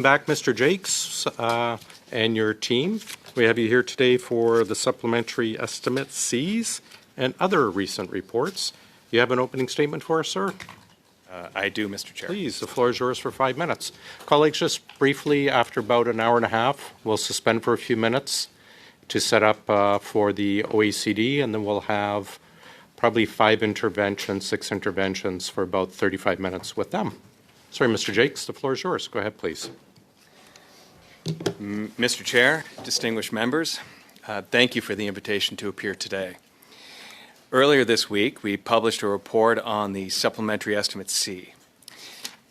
Back, Mr. Jacques, and your team. We have you here today for the supplementary estimate Cs and other recent reports. You have an opening statement for us, sir? I do, Mr. Chair. Please, the floor is yours for 5 minutes. Colleagues, just briefly, after about an hour and a half, we'll suspend for a few minutes to set up for the OECD, and then we'll have probably 6 interventions for about 35 minutes with them. Sorry, Mr. Jacques, the floor is yours. Go ahead, please. Mr. Chair, distinguished members, thank you for the invitation to appear today. Earlier this week, we published a report on the Supplementary Estimate C.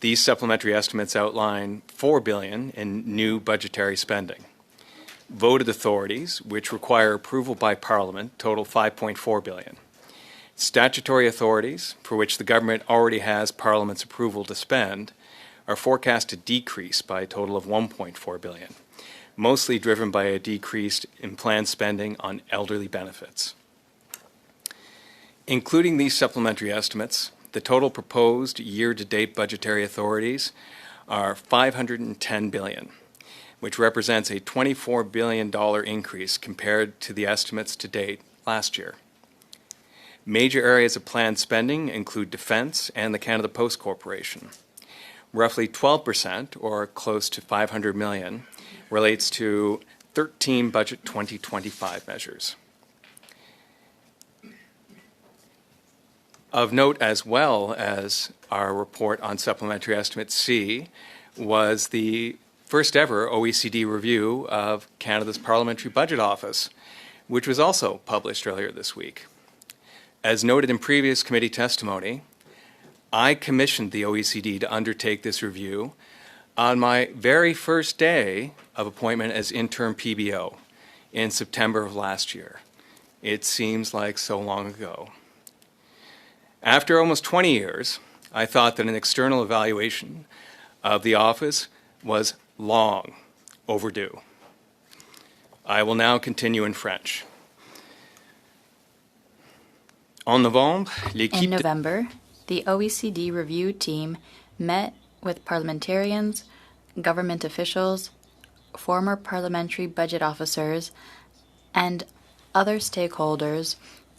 These supplementary estimates outline $4 billion in new budgetary spending. Voted authorities, which require approval by Parliament, total $5.4 billion. Statutory authorities, for which the government already has Parliament's approval to spend, are forecast to decrease by a total of $1.4 billion, mostly driven by a decrease in planned spending on elderly benefits. Including these supplementary estimates, the total proposed year-to-date budgetary authorities are $510 billion, which represents a $24 billion increase compared to the estimates to date last year. Major areas of planned spending include defence and the Canada Post Corporation. Roughly 12%, or close to $500 million, relates to 13 Budget 2025 measures. Of note, as well as our report on Supplementary Estimate C, was the first ever OECD review of Canada's Parliamentary Budget Office, which was also published earlier this week. As noted in previous committee testimony, I commissioned the OECD to undertake this review on my very first day of appointment as interim PBO in September of last year. It seems like so long ago. After almost 20 years, I thought that an external evaluation of the office was long overdue. I will now continue in French. In November, the OECD review team met with parliamentarians, government officials, former parliamentary budget officers, and other stakeholders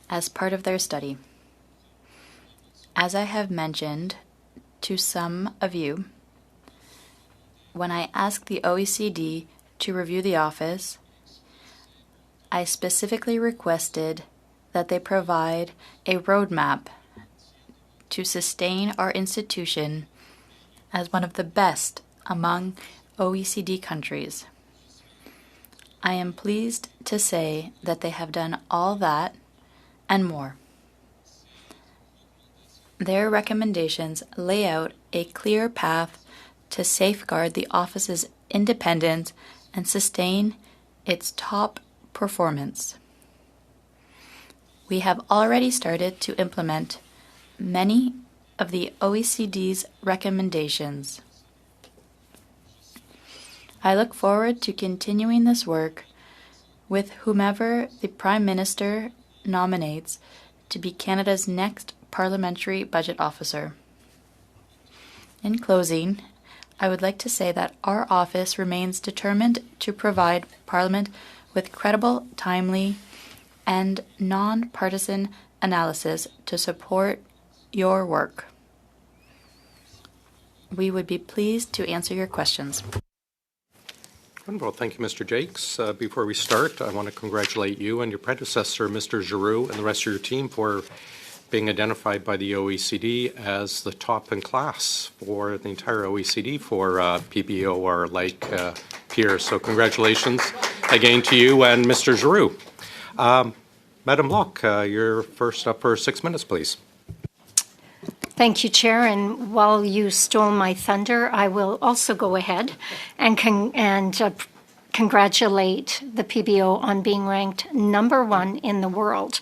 as part of their study. As I have mentioned to some of you, when I asked the OECD to review the office, I specifically requested that they provide a roadmap to sustain our institution as one of the best among OECD countries. I am pleased to say that they have done all that and more. Their recommendations lay out a clear path to safeguard the office's independence and sustain its top performance. We have already started to implement many of the OECD's recommendations. I look forward to continuing this work with whomever the Prime Minister nominates to be Canada's next Parliamentary Budget Officer. In closing, I would like to say that our office remains determined to provide Parliament with credible, timely, and non-partisan analysis to support your work. We would be pleased to answer your questions. Well, thank you, Mr. Jacques. Before we start, I want to congratulate you and your predecessor, Mr. Giroux, and the rest of your team for being identified by the OECD as the top in class for the entire OECD for PBO or like peers. So congratulations again to you and Mr. Giroux. Madam Locke, you're first up for 6 minutes, please. Thank you, Chair. And while you stole my thunder, I will also go ahead and congratulate the PBO on being ranked #1 in the world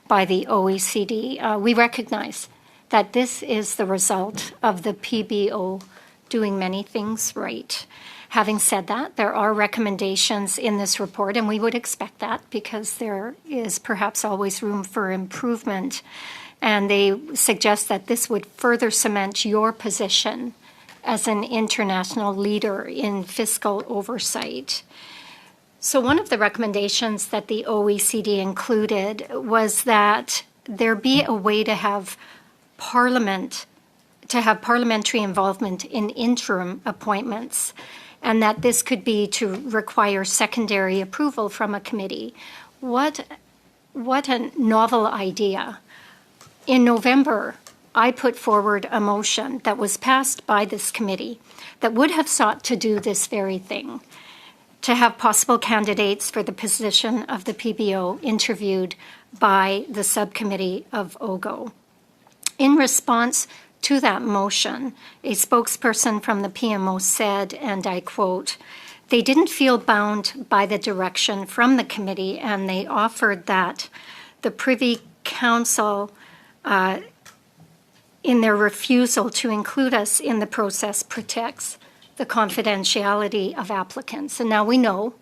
by the OECD. We recognize that this is the result of the PBO doing many things right. Having said that, there are recommendations in this report, and we would expect that because there is perhaps always room for improvement. And they suggest that this would further cement your position as an international leader in fiscal oversight. So one of the recommendations that the OECD included was that there be a way to have parliamentary involvement in interim appointments, and that this could be to require secondary approval from a committee. What a novel idea. In November, I put forward a motion that was passed by this committee that would have sought to do this very thing, to have possible candidates for the position of the PBO interviewed by the subcommittee of OGGO. In response to that motion, a spokesperson from the PMO said, and I quote, "They didn't feel bound by the direction from the committee, and they offered that the Privy Council, in their refusal to include us in the process, protects the confidentiality of applicants." And now we know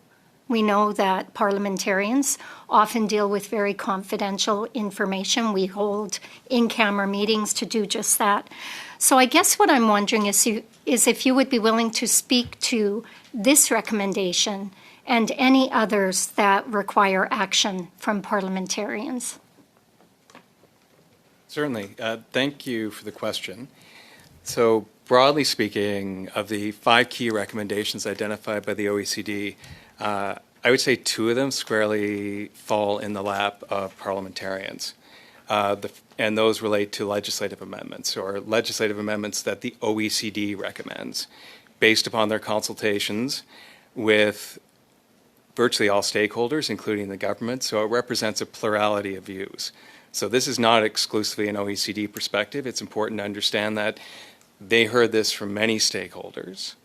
that parliamentarians often deal with very confidential information. We hold in-camera meetings to do just that. So I guess what I'm wondering is if you would be willing to speak to this recommendation and any others that require action from parliamentarians. Certainly. Thank you for the question. So broadly speaking, of the 5 key recommendations identified by the OECD, I would say 2 of them squarely fall in the lap of parliamentarians. And those relate to legislative amendments, or legislative amendments that the OECD recommends based upon their consultations with virtually all stakeholders, including the government. So it represents a plurality of views. So this is not exclusively an OECD perspective. It's important to understand that they heard this from many stakeholders.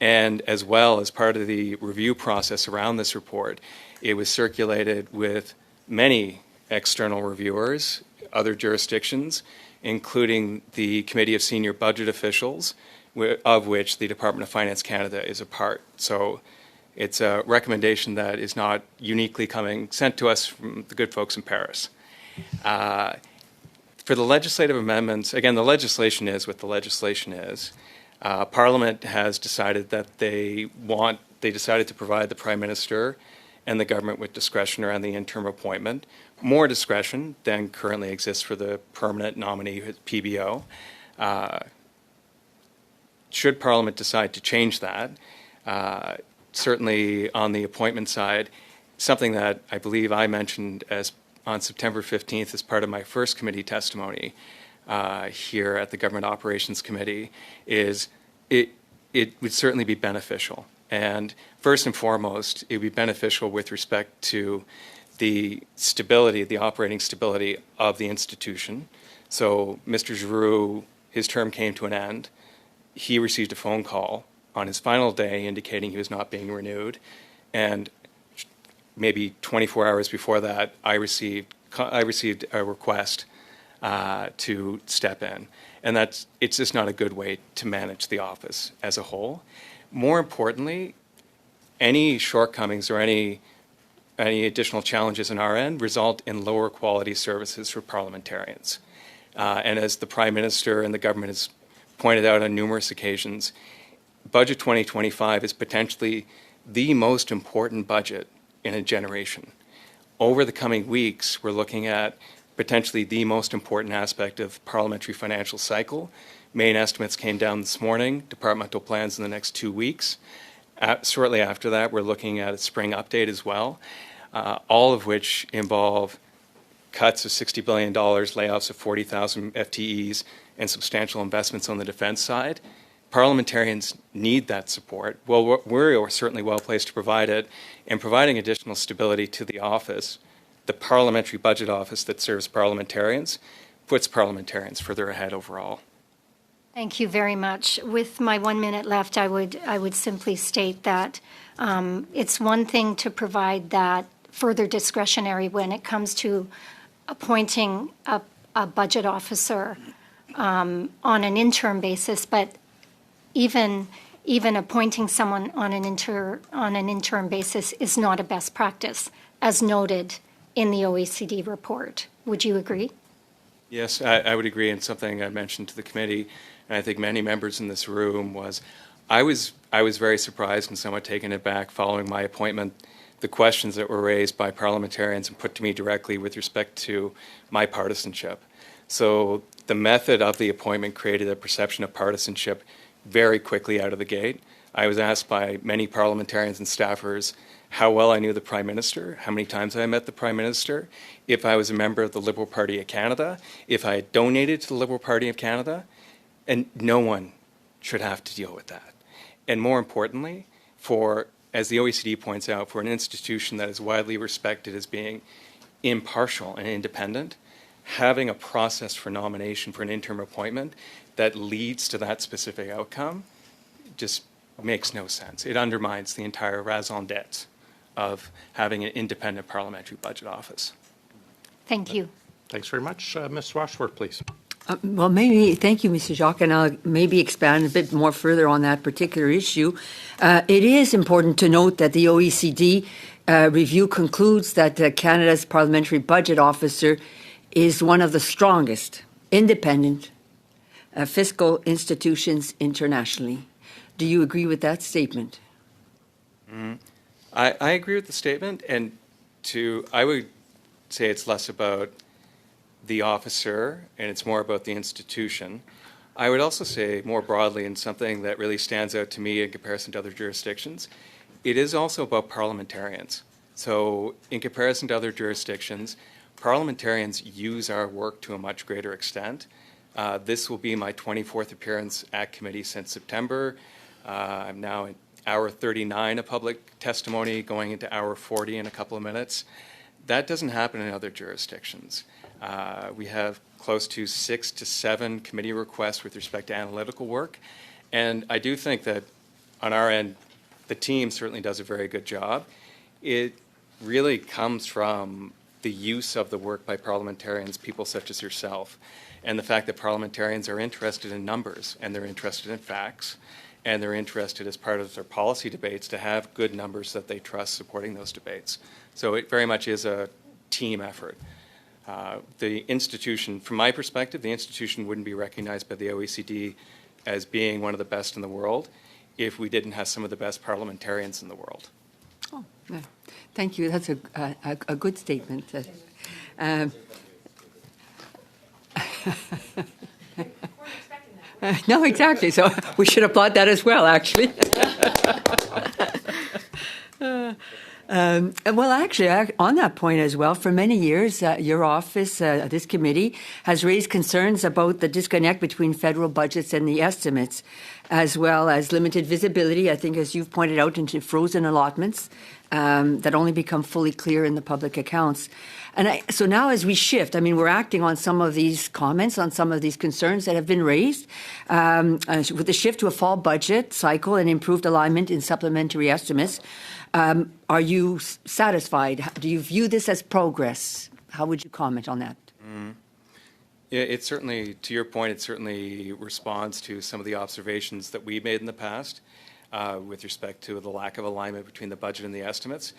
And as well, as part of the review process around this report, it was circulated with many external reviewers, other jurisdictions, including the Committee of Senior Budget Officials, of which the Department of Finance Canada is a part. So it's a recommendation that is not uniquely sent to us from the good folks in Paris. For the legislative amendments, again, the legislation is what the legislation is. Parliament has decided that they decided to provide the Prime Minister and the government with discretion around the interim appointment, more discretion than currently exists for the permanent nominee PBO. Should Parliament decide to change that, certainly on the appointment side, something that I believe I mentioned on September 15th as part of my first committee testimony here at the Government Operations Committee is it would certainly be beneficial. And first and foremost, it would be beneficial with respect to the stability, the operating stability of the institution. So Mr. Giroux, his term came to an end. He received a phone call on his final day indicating he was not being renewed. And maybe 24 hours before that, I received a request to step in. And it's just not a good way to manage the office as a whole. More importantly, any shortcomings or any additional challenges on our end result in lower quality services for parliamentarians. And as the Prime Minister and the government has pointed out on numerous occasions, Budget 2025 is potentially the most important budget in a generation. Over the coming weeks, we're looking at potentially the most important aspect of parliamentary financial cycle. Main estimates came down this morning, departmental plans in the next 2 weeks. Shortly after that, we're looking at a spring update as well, all of which involve cuts of $60 billion, layoffs of 40,000 FTEs, and substantial investments on the defense side. Parliamentarians need that support. Well, we're certainly well placed to provide it, and providing additional stability to the office, the Parliamentary Budget Office that serves parliamentarians, puts parliamentarians further ahead overall. Thank you very much. With my 1 minute left, I would simply state that it's one thing to provide that further discretionary when it comes to appointing a budget officer on an interim basis, but even appointing someone on an interim basis is not a best practice, as noted in the OECD report. Would you agree? Yes, I would agree, and something I mentioned to the committee. and I think many members in this room, was I was very surprised and somewhat taken aback following my appointment, the questions that were raised by parliamentarians and put to me directly with respect to my partisanship. So the method of the appointment created a perception of partisanship very quickly out of the gate. I was asked by many parliamentarians and staffers how well I knew the Prime Minister, how many times I met the Prime Minister, if I was a member of the Liberal Party of Canada, if I had donated to the Liberal Party of Canada, and no one should have to deal with that. And more importantly, as the OECD points out, for an institution that is widely respected as being impartial and independent, having a process for nomination for an interim appointment that leads to that specific outcome just makes no sense. It undermines the entire raison d'etre of having an independent parliamentary budget office. Thank you. Thanks very much. Ms. Washworth, please. Well, thank you, Mr. Jacques, and I'll maybe expand a bit more further on that particular issue. It is important to note that the OECD review concludes that Canada's Parliamentary Budget Officer is one of the strongest independent fiscal institutions internationally. Do you agree with that statement? I agree with the statement, and I would say it's less about the officer and it's more about the institution. I would also say more broadly, and something that really stands out to me in comparison to other jurisdictions, it is also about parliamentarians. So in comparison to other jurisdictions, parliamentarians use our work to a much greater extent. This will be my 24th appearance at committee since September. I'm now in hour 39 of public testimony, going into hour 40 in a couple of minutes. That doesn't happen in other jurisdictions. We have close to 6 to 7 committee requests with respect to analytical work. And I do think that on our end, the team certainly does a very good job. It really comes from the use of the work by parliamentarians, people such as yourself, and the fact that parliamentarians are interested in numbers and they're interested in facts and they're interested as part of their policy debates to have good numbers that they trust supporting those debates. So it very much is a team effort. The institution, from my perspective, the institution wouldn't be recognized by the OECD as being one of the best in the world if we didn't have some of the best parliamentarians in the world. Oh, yeah. Thank you. That's a good statement. No, exactly. So we should applaud that as well, actually. Well, actually, on that point as well, for many years, your office, this committee, has raised concerns about the disconnect between federal budgets and the estimates, as well as limited visibility, I think, as you've pointed out, into frozen allotments that only become fully clear in the public accounts. And so now as we shift, I mean, we're acting on some of these comments, on some of these concerns that have been raised, with the shift to a fall budget cycle and improved alignment in supplementary estimates. Are you satisfied? Do you view this as progress? How would you comment on that? Yeah, it certainly, to your point, it certainly responds to some of the observations that we made in the past with respect to the lack of alignment between the budget and the estimates.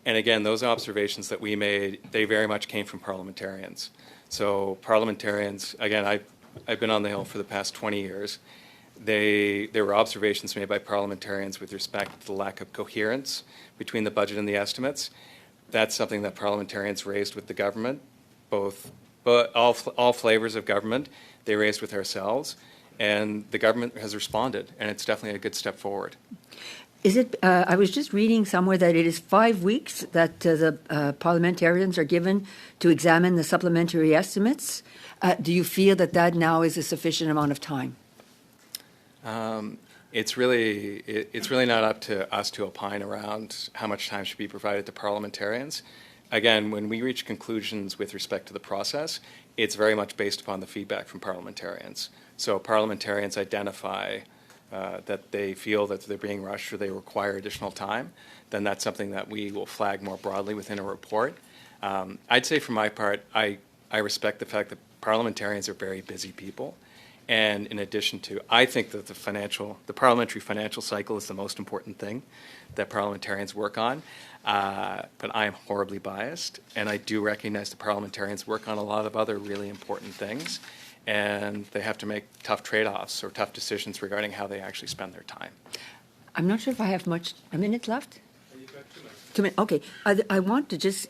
And again, those observations that we made, they very much came from parliamentarians. So parliamentarians, again, I've been on the Hill for the past 20 years. There were observations made by parliamentarians with respect to the lack of coherence between the budget and the estimates. That's something that parliamentarians raised with the government, but all flavors of government, they raised with ourselves, and the government has responded, and it's definitely a good step forward. Is it? I was just reading somewhere that it is 5 weeks that the parliamentarians are given to examine the supplementary estimates. Do you feel that now is a sufficient amount of time? It's really not up to us to opine around how much time should be provided to parliamentarians. Again, when we reach conclusions with respect to the process, it's very much based upon the feedback from parliamentarians. So parliamentarians identify that they feel that they're being rushed or they require additional time, then that's something that we will flag more broadly within a report. I'd say for my part, I respect the fact that parliamentarians are very busy people. And in addition to, I think that the parliamentary financial cycle is the most important thing that parliamentarians work on. But I am horribly biased, and I do recognize the parliamentarians work on a lot of other really important things. and they have to make tough trade-offs or tough decisions regarding how they actually spend their time. I'm not sure if I have a minute left? 2 minutes, okay. I want to just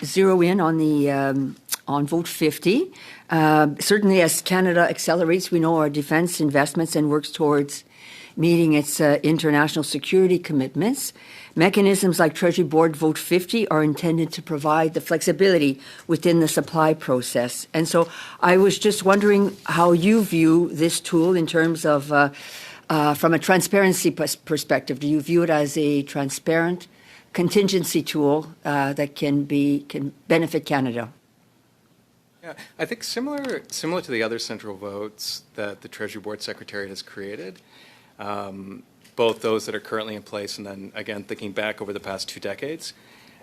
zero in on the on Vote 50. Certainly, as Canada accelerates, we know our defence investments and works towards meeting its international security commitments. Mechanisms like Treasury Board Vote 50 are intended to provide the flexibility within the supply process. And so I was just wondering how you view this tool in terms of, from a transparency perspective. Do you view it as a transparent contingency tool that can benefit Canada? Yeah, I think similar to the other central votes that the Treasury Board Secretariat has created, both those that are currently in place and then, again, thinking back over the past 2 decades,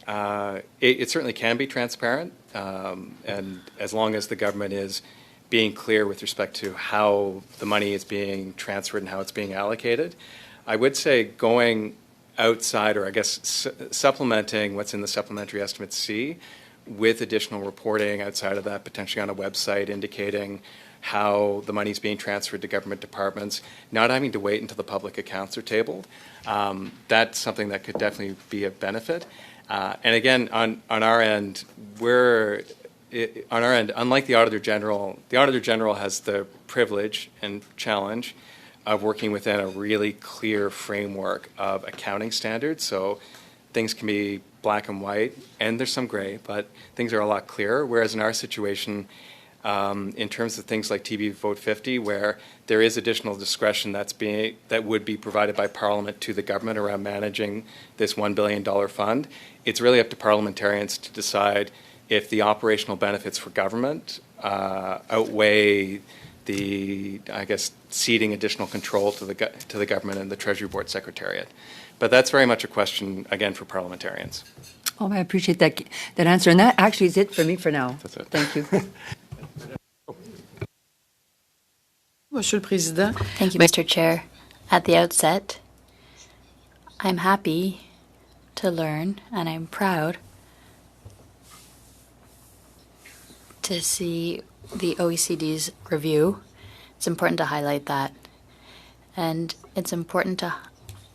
it certainly can be transparent, and as long as the government is being clear with respect to how the money is being transferred and how it's being allocated. I would say going outside, or I guess supplementing what's in the Supplementary Estimate C with additional reporting outside of that, potentially on a website indicating how the money is being transferred to government departments, not having to wait until the public accounts are tabled. That's something that could definitely be of benefit. And again, on our end, unlike the Auditor General has the privilege and challenge of working within a really clear framework of accounting standards. So things can be black and white, and there's some gray, but things are a lot clearer. Whereas in our situation, in terms of things like TB Vote 50, where there is additional discretion that would be provided by Parliament to the government around managing this $1 billion fund, it's really up to parliamentarians to decide if the operational benefits for government outweigh the, I guess, ceding additional control to the government and the Treasury Board Secretariat. But that's very much a question, again, for parliamentarians. Oh, I appreciate that answer. And that actually is it for me for now. That's it. Thank you. Monsieur le Président. Thank you, Mr. Chair. At the outset, I'm happy to learn, and I'm proud to see the OECD's review. It's important to highlight that. And it's important to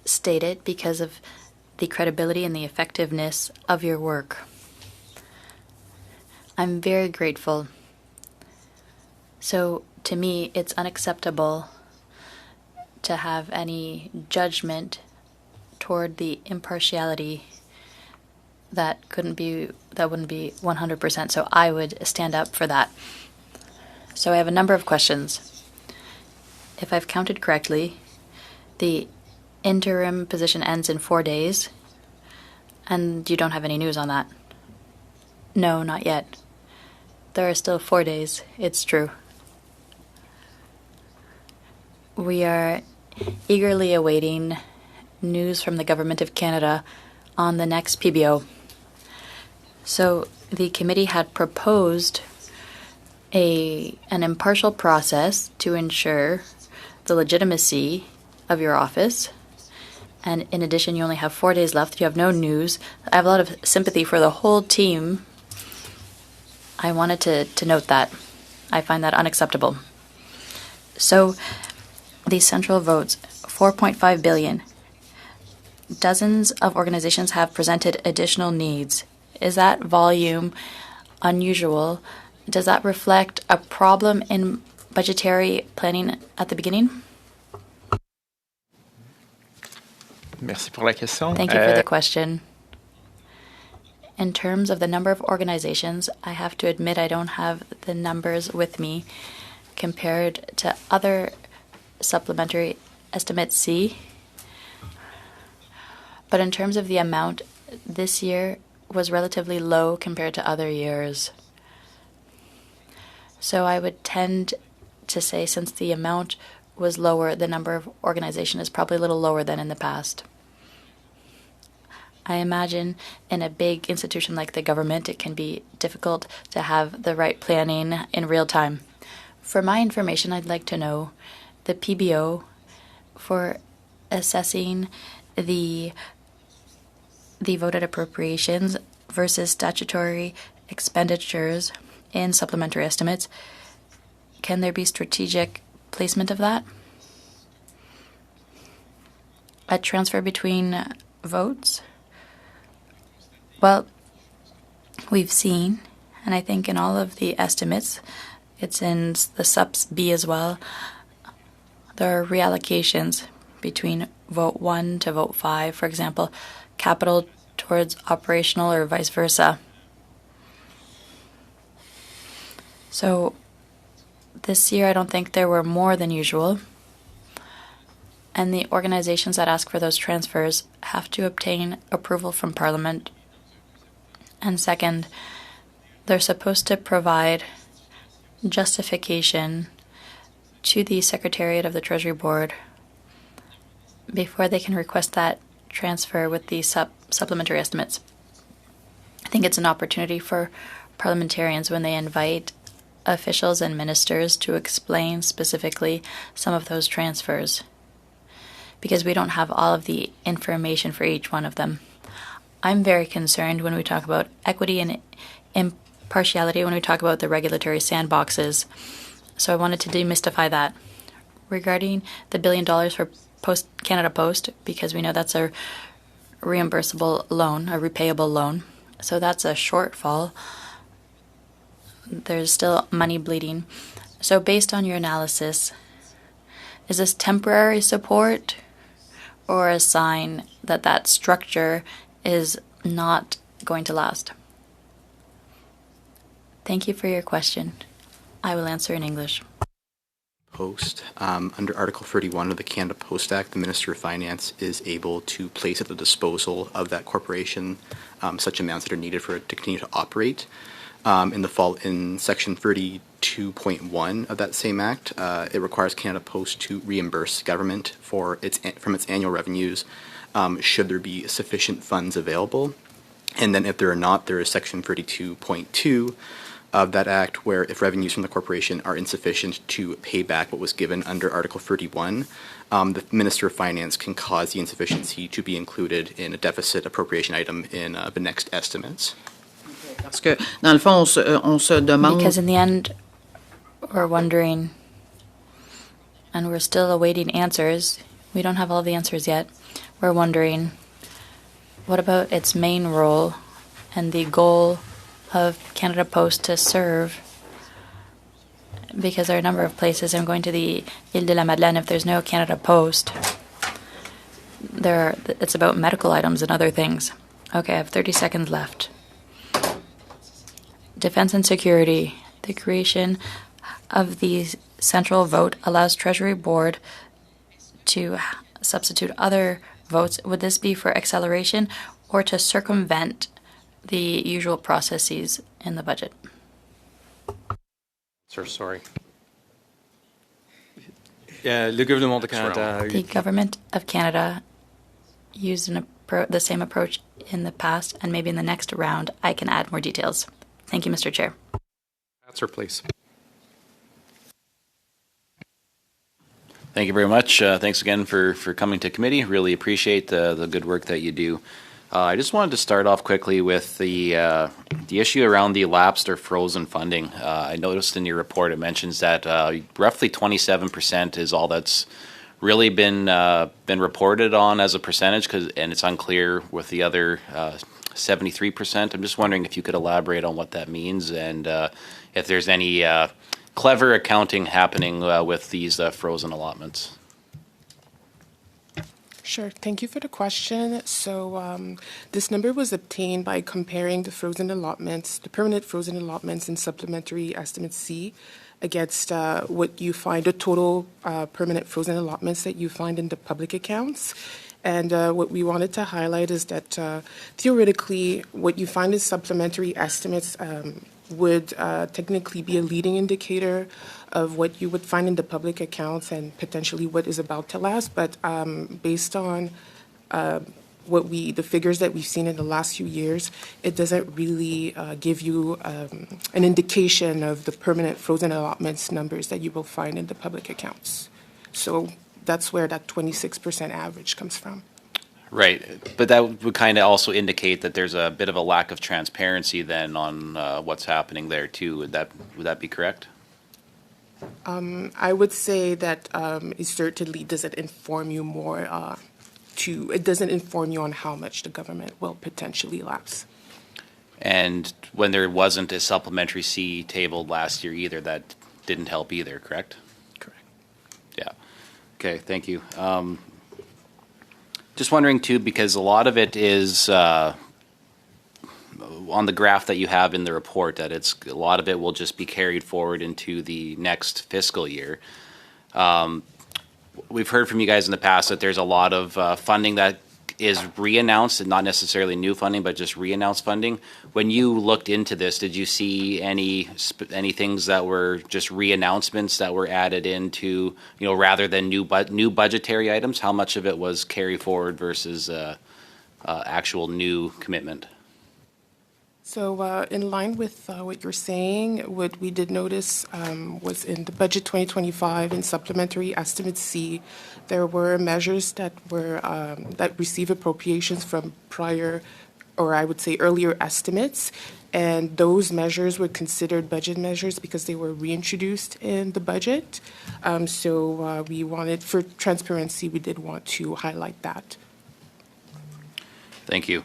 state it because of the credibility and the effectiveness of your work. I'm very grateful. So, to me, it's unacceptable to have any judgment toward the impartiality that wouldn't be 100%. So I would stand up for that. So I have a number of questions. If I've counted correctly, the interim position ends in 4 days, and you don't have any news on that? No, not yet. There are still 4 days, it's true. We are eagerly awaiting news from the Government of Canada on the next PBO. So the committee had proposed an impartial process to ensure the legitimacy of your office. And in addition, you only have 4 days left. You have no news. I have a lot of sympathy for the whole team. I wanted to note that. I find that unacceptable. So the central votes, 4.5 billion. Dozens of organizations have presented additional needs. Is that volume unusual? Does that reflect a problem in budgetary planning at the beginning? Merci pour la question. Thank you for the question. In terms of the number of organizations, I have to admit I don't have the numbers with me compared to other supplementary estimate C. But in terms of the amount, this year was relatively low compared to other years. So I would tend to say since the amount was lower, the number of organizations is probably a little lower than in the past. I imagine in a big institution like the government, it can be difficult to have the right planning in real time. For my information, I'd like to know the PBO for assessing the voted appropriations versus statutory expenditures in supplementary estimates. can there be strategic placement of that? A transfer between votes? Well, we've seen, and I think in all of the estimates, it's in the subs B as well, there are reallocations between vote 1 to vote 5, for example, capital towards operational or vice versa. So this year I don't think there were more than usual. And the organizations that ask for those transfers have to obtain approval from Parliament. And second, they're supposed to provide justification to the Secretariat of the Treasury Board before they can request that transfer with the supplementary estimates. I think it's an opportunity for parliamentarians when they invite officials and ministers to explain specifically some of those transfers, because we don't have all of the information for each one of them. I'm very concerned when we talk about equity and impartiality, when we talk about the regulatory sandboxes. So I wanted to demystify that. Regarding the $1 billion for Canada Post, because we know that's a reimbursable loan, a repayable loan. So that's a shortfall. There's still money bleeding. So based on your analysis, is this temporary support or a sign that that structure is not going to last? Thank you for your question. I will answer in English. Post. Under Article 31 of the Canada Post Act, the Minister of Finance is able to place at the disposal of that corporation such amounts that are needed for it to continue to operate. In Section 32.1 of that same Act, it requires Canada Post to reimburse government from its annual revenues should there be sufficient funds available. And then if there are not, there is Section 32.2 of that Act, where if revenues from the corporation are insufficient to pay back what was given under Article 31, the Minister of Finance can cause the insufficiency to be included in a deficit appropriation item in the next estimates. Parce que, dans le fond, on se demande... Because in the end, we're wondering, and we're still awaiting answers. We don't have all the answers yet. We're wondering, what about its main role and the goal of Canada Post to serve? Because there are a number of places. I'm going to the Ile de la Madeleine. If there's no Canada Post, it's about medical items and other things. Okay, I have 30 seconds left. Defense and security. The creation of the central vote allows Treasury Board to substitute other votes. Would this be for acceleration or to circumvent the usual processes in the budget? Sir, sorry. Le gouvernement de Canada. The government of Canada used the same approach in the past, and maybe in the next round I can add more details. Thank you, Mr. Chair. Answer, please. Thank you very much. Thanks again for coming to committee. Really appreciate the good work that you do. I just wanted to start off quickly with the issue around the elapsed or frozen funding. I noticed in your report it mentions that roughly 27% is all that's really been reported on as a percentage, and it's unclear with the other 73%. I'm just wondering if you could elaborate on what that means and if there's any clever accounting happening with these frozen allotments. Sure. Thank you for the question. So this number was obtained by comparing the frozen allotments, the permanent frozen allotments in Supplementary Estimate C against what you find, the total permanent frozen allotments that you find in the public accounts. And what we wanted to highlight is that theoretically, what you find in supplementary estimates would technically be a leading indicator of what you would find in the public accounts and potentially what is about to last. But based on the figures that we've seen in the last few years, it doesn't really give you an indication of the permanent frozen allotments numbers that you will find in the public accounts. So that's where that 26% average comes from. Right, but that would kind of also indicate that there's a bit of a lack of transparency then on what's happening there too. Would that be correct? I would say that it certainly doesn't inform you more it doesn't inform you on how much the government will potentially lapse. And when there wasn't a supplementary C tabled last year either, that didn't help either, correct? Correct. Yeah. Okay, thank you. Just wondering too, because a lot of it is on the graph that you have in the report, that a lot of it will just be carried forward into the next fiscal year. We've heard from you guys in the past that there's a lot of funding that is re-announced, and not necessarily new funding, but just re-announced funding. When you looked into this, did you see any things that were just re-announcements that were added into, rather than new budgetary items? How much of it was carry forward versus actual new commitment? So in line with what you're saying, what we did notice was in the budget 2025 in supplementary estimate C, there were measures that were that receive appropriations from prior, or I would say earlier estimates, and those measures were considered budget measures because they were reintroduced in the budget. So we wanted, for transparency, we did want to highlight that. Thank you.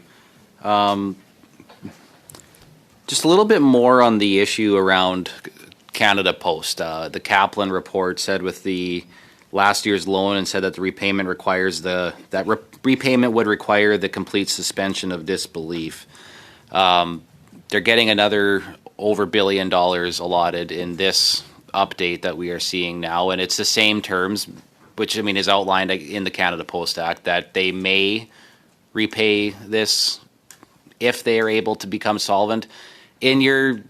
Just a little bit more on the issue around Canada Post. The Kaplan report said with the last year's loan, and said that the repayment repayment would require the complete suspension of disbelief. They're getting another over $1 billion allotted in this update that we are seeing now, and it's the same terms, which is outlined in the Canada Post Act, that they may repay this if they are able to become solvent. In your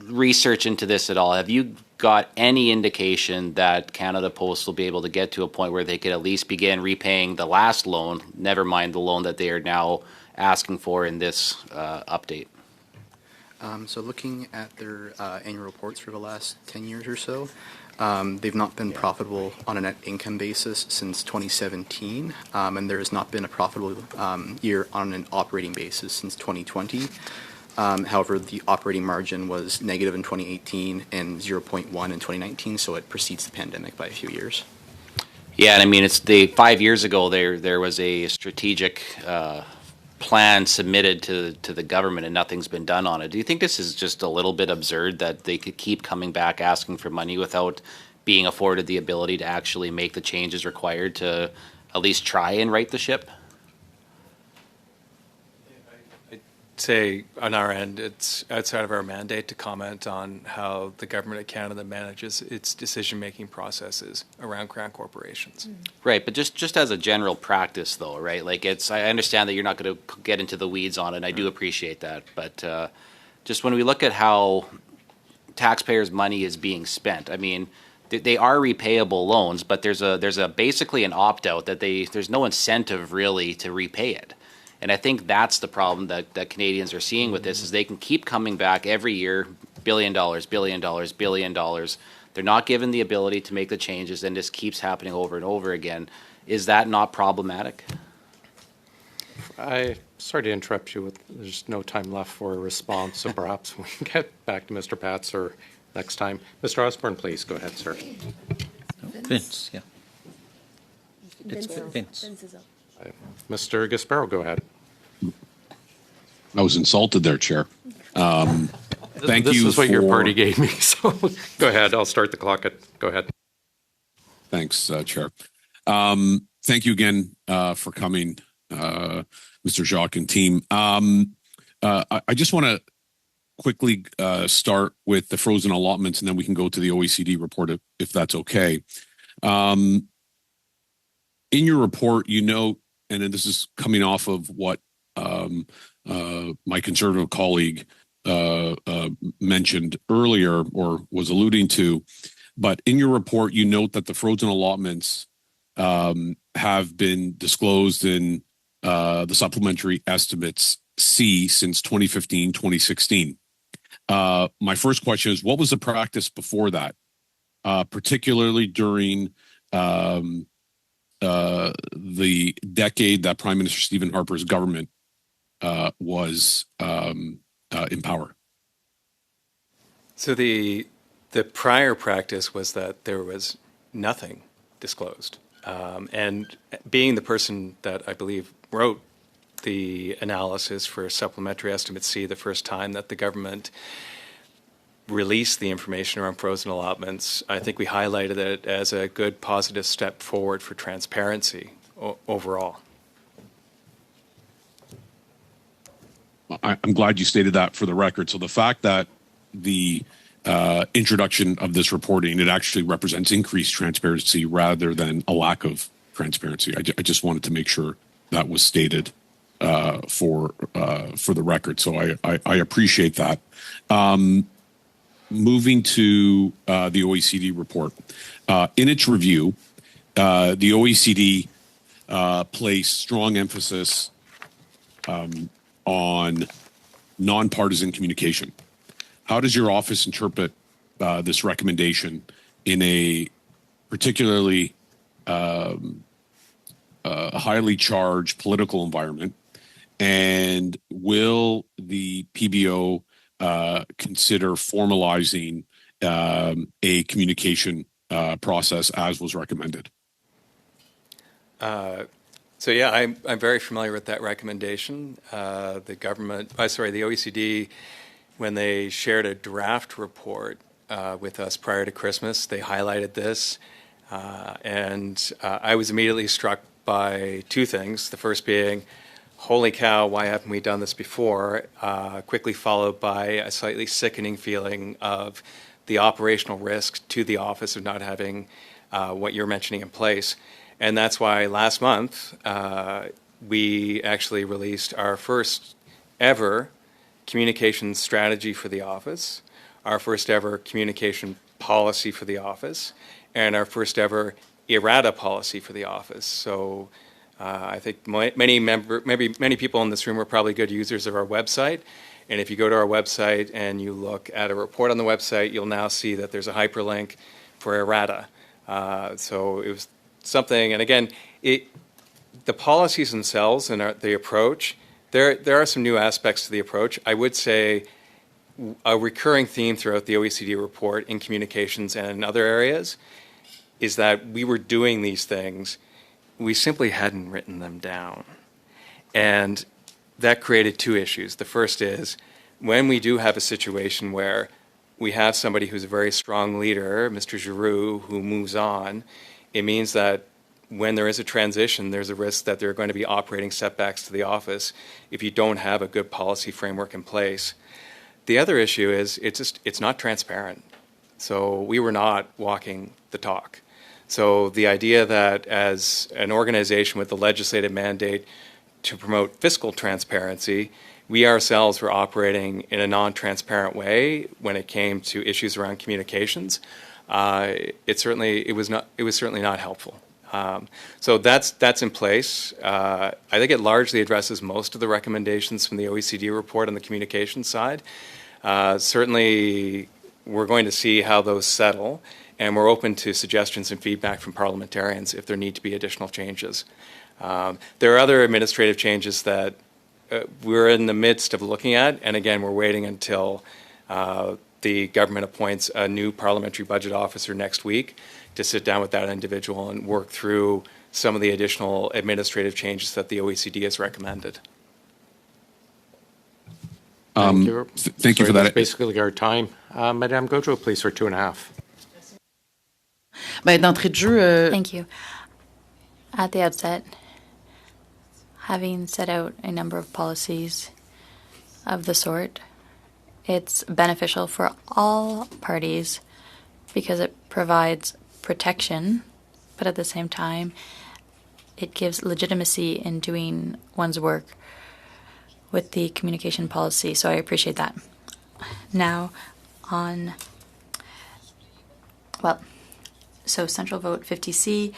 research into this at all, have you got any indication that Canada Post will be able to get to a point where they could at least begin repaying the last loan, never mind the loan that they are now asking for in this update? So looking at their annual reports for the last 10 years or so, they've not been profitable on a net income basis since 2017, and there has not been a profitable year on an operating basis since 2020. However, the operating margin was negative in 2018 and 0.1 in 2019, so it precedes the pandemic by a few years. Yeah, and it's 5 years ago there was a strategic plan submitted to the government, and nothing's been done on it. Do you think this is just a little bit absurd that they could keep coming back asking for money without being afforded the ability to actually make the changes required to at least try and right the ship? Say on our end, it's outside of our mandate to comment on how the government of Canada manages its decision-making processes around crown corporations. Right, but just as a general practice, though, right? I understand that you're not going to get into the weeds on it, and I do appreciate that. But just when we look at how taxpayers' money is being spent, they are repayable loans, but there's a basically an opt-out that there's no incentive really to repay it. And I think that's the problem that Canadians are seeing with this, is they can keep coming back every year, $1 billion, $1 billion, $1 billion. They're not given the ability to make the changes, and this keeps happening over and over again. Is that not problematic? Sorry to interrupt you. There's no time left for a response, so perhaps we can get back to Mr. Patzer next time. Mr. Osborne, please go ahead, sir. Vince, yeah. It's Vince. Mr. Gasparo, go ahead. I was insulted there, Chair. Thank you. This is what your for- party gave me, so go ahead. I'll start the clock. Go ahead. Thanks, Chair. Thank you again for coming, Mr. Jacques and team. I just want to quickly start with the frozen allotments, and then we can go to the OECD report if that's okay. In your report, you note, and then this is coming off of what my Conservative colleague mentioned earlier or was alluding to, but in your report, you note that the frozen allotments have been disclosed in the supplementary estimates C since 2015, 2016. My first question is, what was the practice before that, particularly during the decade that Prime Minister Stephen Harper's government was in power? So the The prior practice was that there was nothing disclosed. And being the person that I believe wrote the analysis for Supplementary Estimate C the first time that the government released the information around frozen allotments, I think we highlighted it as a good positive step forward for transparency overall. I'm glad you stated that for the record. So the fact that the introduction of this reporting, it actually represents increased transparency rather than a lack of transparency. I just wanted to make sure that was stated for the record. So I appreciate that. Moving to the OECD report. In its review, the OECD placed strong emphasis on nonpartisan communication. How does your office interpret this recommendation in a particularly highly charged political environment? And will the PBO consider formalizing a communication process as was recommended? So yeah, I'm very familiar with that recommendation. The OECD, when they shared a draft report with us prior to Christmas, they highlighted this, and I was immediately struck by two things. The first being, holy cow, why haven't we done this before? Quickly followed by a slightly sickening feeling of the operational risk to the office of not having what you're mentioning in place. And that's why last month we actually released our first ever communication strategy for the office, our first ever communication policy for the office, and our first ever errata policy for the office. So I think many people in this room are probably good users of our website. And if you go to our website and you look at a report on the website, you'll now see that there's a hyperlink for errata. So it was something, and again, the policies themselves and the approach, there are some new aspects to the approach. I would say a recurring theme throughout the OECD report in communications and in other areas is that we were doing these things, we simply hadn't written them down. And that created two issues. The first is when we do have a situation where we have somebody who's a very strong leader, Mr. Giroux, who moves on, it means that when there is a transition, there's a risk that there are going to be operating setbacks to the office if you don't have a good policy framework in place. The other issue is it's not transparent. So we were not walking the talk. So the idea that as an organization with a legislative mandate to promote fiscal transparency, we ourselves were operating in a non-transparent way when it came to issues around communications. It was certainly not helpful. So that's in place. I think it largely addresses most of the recommendations from the OECD report on the communication side. Certainly, we're going to see how those settle, and we're open to suggestions and feedback from parliamentarians if there need to be additional changes. There are other administrative changes that we're in the midst of looking at, and again, we're waiting until the government appoints a new parliamentary budget officer next week to sit down with that individual and work through some of the additional administrative changes that the OECD has recommended. Thank you. Thank you for that. That's basically our time. Madame Gaudreau, please, for 2.5. D'entrée de jeu, Thank you. At the outset, having set out a number of policies of the sort, it's beneficial for all parties because it provides protection, but at the same time, it gives legitimacy in doing one's work with the communication policy. So I appreciate that. Now, so Central Vote 50C,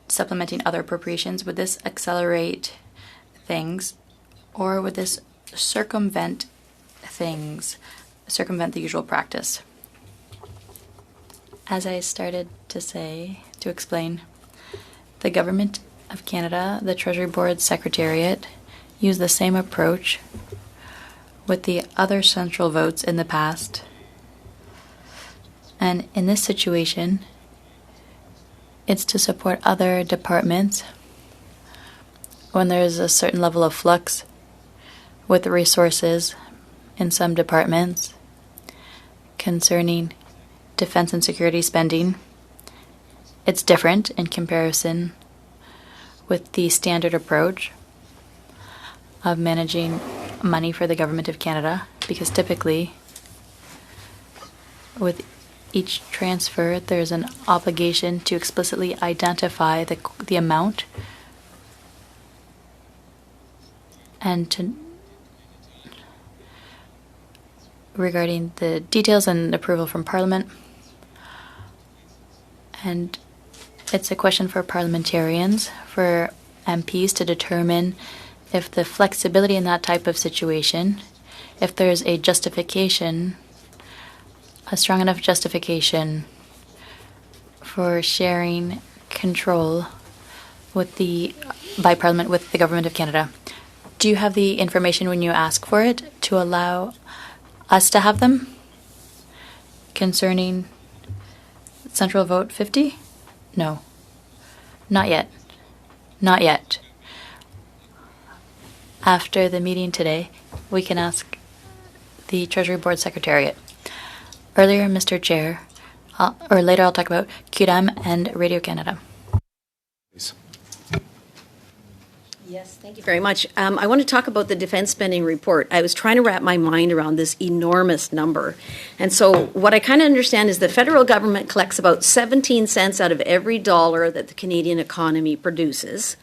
supplementing other appropriations, would this accelerate things, or would this circumvent the usual practice? As I started to explain, the Government of Canada, the Treasury Board Secretariat, used the same approach with the other central votes in the past And in this situation, it's to support other departments when there's a certain level of flux with the resources in some departments concerning defense and security spending. It's different in comparison with the standard approach of managing money for the Government of Canada, because typically with each transfer there's an obligation to explicitly identify the amount and to regarding the details and approval from Parliament. And it's a question for parliamentarians, for MPs to determine if the flexibility in that type of situation, if there's a justification, a strong enough justification for sharing control with by Parliament with the Government of Canada. Do you have the information when you ask for it to allow us to have them concerning Central Vote 50? No. Not yet. Not yet. After the meeting today, we can ask the Treasury Board Secretariat. Earlier, Mr. Chair, or later I'll talk about QDAM and Radio Canada. Please. Yes, thank you very much. I want to talk about the defense spending report. I was trying to wrap my mind around this enormous number. And so what I kind of understand is the federal government collects about 17 cents out of every dollar that the Canadian economy produces.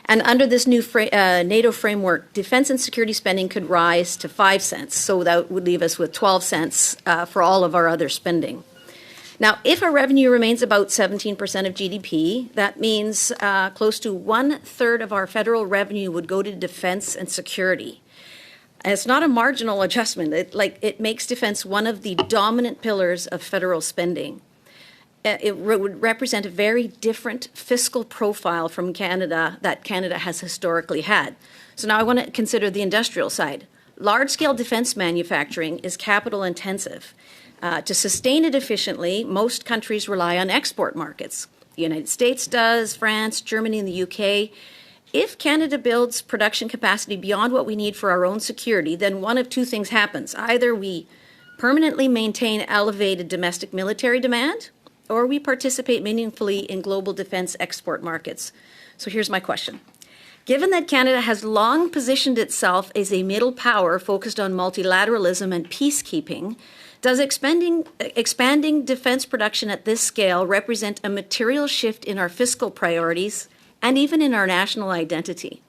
And under this new NATO framework, defense and security spending could rise to 5 cents. So that would leave us with 12 cents for all of our other spending. Now, if our revenue remains about 17% of GDP, that means close to 1/3 of our federal revenue would go to defense and security. And it's not a marginal adjustment. It makes defense one of the dominant pillars of federal spending. It would represent a very different fiscal profile from Canada that Canada has historically had. So now I want to consider the industrial side. Large-scale defense manufacturing is capital intensive. To sustain it efficiently, most countries rely on export markets. The United States does, France, Germany, and the UK. If Canada builds production capacity beyond what we need for our own security, then one of two things happens. Either we permanently maintain elevated domestic military demand, or we participate meaningfully in global defense export markets. So here's my question. Given that Canada has long positioned itself as a middle power focused on multilateralism and peacekeeping, does expanding defense production at this scale represent a material shift in our fiscal priorities and even in our national identity?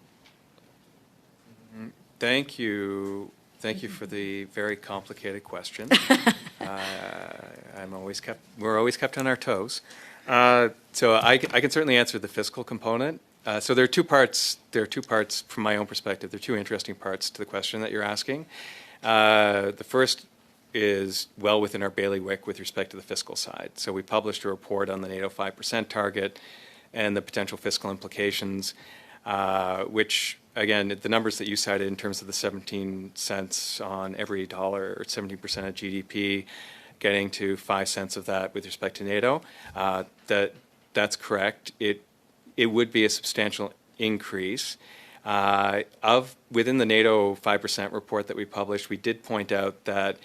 Thank you. Thank you for the very complicated question. We're always kept on our toes. So I can certainly answer the fiscal component. So there are two parts. There are two parts from my own perspective. There are two interesting parts to the question that you're asking. The first is well within our bailiwick with respect to the fiscal side. So we published a report on the NATO 5% target and the potential fiscal implications, which, again, the numbers that you cited in terms of the 17 cents on every dollar, or 17% of GDP, getting to 5 cents of that with respect to NATO, that's correct. It would be a substantial increase. Within the NATO 5% report that we published, we did point out that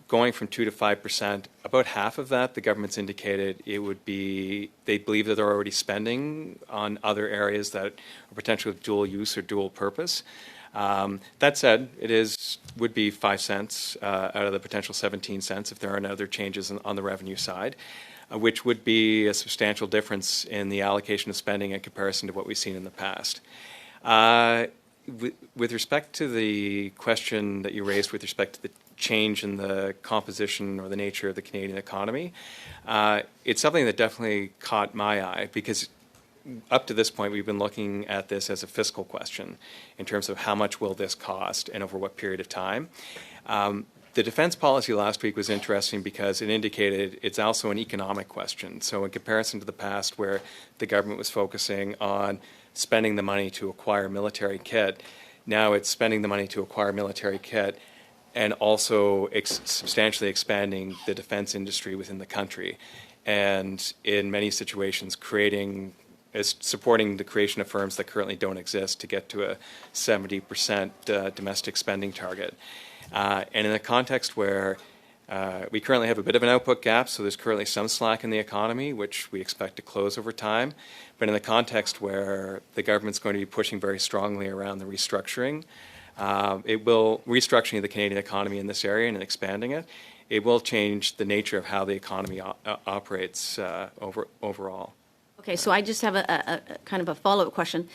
going from 2 to 5%, about half of that, the government's indicated it would be, they believe that they're already spending on other areas that are potentially dual use or dual purpose. That said, would be 5 cents out of the potential 17 cents if there are no other changes on the revenue side, which would be a substantial difference in the allocation of spending in comparison to what we've seen in the past. With respect to the question that you raised with respect to the change in the composition or the nature of the Canadian economy, it's something that definitely caught my eye, because up to this point we've been looking at this as a fiscal question in terms of how much will this cost and over what period of time. The defense policy last week was interesting because it indicated it's also an economic question. So in comparison to the past, where the government was focusing on spending the money to acquire military kit, now it's spending the money to acquire military kit and also substantially expanding the defense industry within the country. And in many situations, supporting the creation of firms that currently don't exist to get to a 70% domestic spending target. And in a context where we currently have a bit of an output gap, so there's currently some slack in the economy, which we expect to close over time. But in the context where the government's going to be pushing very strongly around the restructuring, restructuring the Canadian economy in this area and expanding it, it will change the nature of how the economy operates overall. Okay, so I just have a kind of a follow-up question.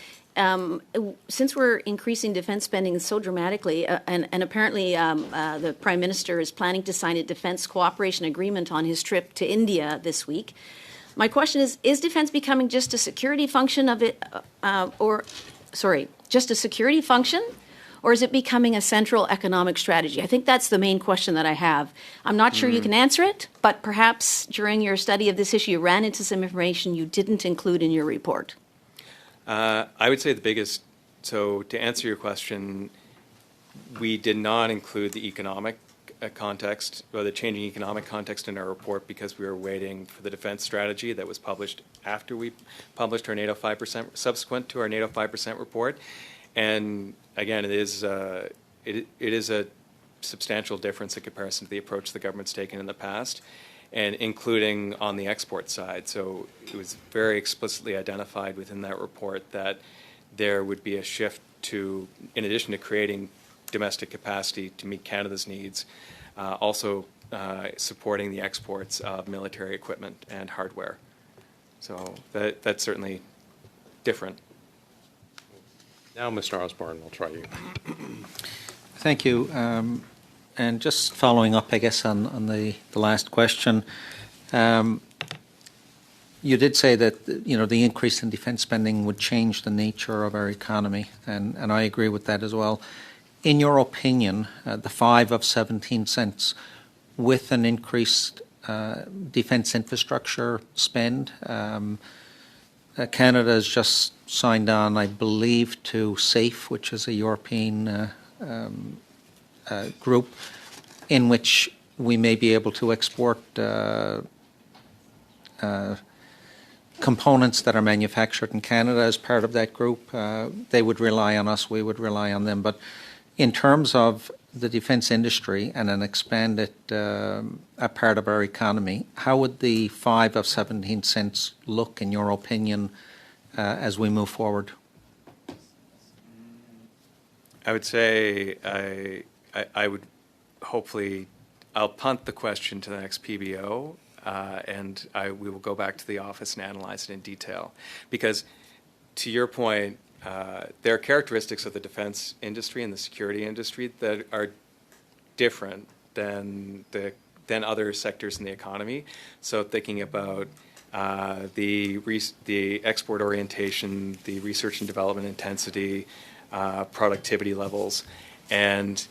Since we're increasing defense spending so dramatically, and apparently the Prime Minister is planning to sign a defense cooperation agreement on his trip to India this week, my question is defense becoming just a security function of it, just a security function? Or is it becoming a central economic strategy? I think that's the main question that I have. I'm not sure you can answer it, but perhaps during your study of this issue, you ran into some information you didn't include in your report. I would say so to answer your question, we did not include the economic context or the changing economic context in our report because we were waiting for the defense strategy that was published after we published our NATO 5%, subsequent to our NATO 5% report. And again, it is a substantial difference in comparison to the approach the government's taken in the past, and including on the export side. So it was very explicitly identified within that report that there would be a shift to, in addition to creating domestic capacity to meet Canada's needs, also supporting the exports of military equipment and hardware. So that's certainly different. Now, Mr. Osborne, we'll try you. Thank you. And just following up, I guess, on the last question, you did say that the increase in defence spending would change the nature of our economy, and I agree with that as well. In your opinion, the 5 of 17 cents with an increased defence infrastructure spend, Canada has just signed on, I believe, to SAFE, which is a European group in which we may be able to export components that are manufactured in Canada as part of that group. They would rely on us, we would rely on them. But in terms of the defence industry and an expanded a part of our economy, how would the 5 of 17 cents look, in your opinion, as we move forward? I would say I would hopefully, I'll punt the question to the next PBO, and we will go back to the office and analyze it in detail. Because to your point, there are characteristics of the defense industry and the security industry that are different than other sectors in the economy. So thinking about the export orientation, the research and development intensity, productivity levels, and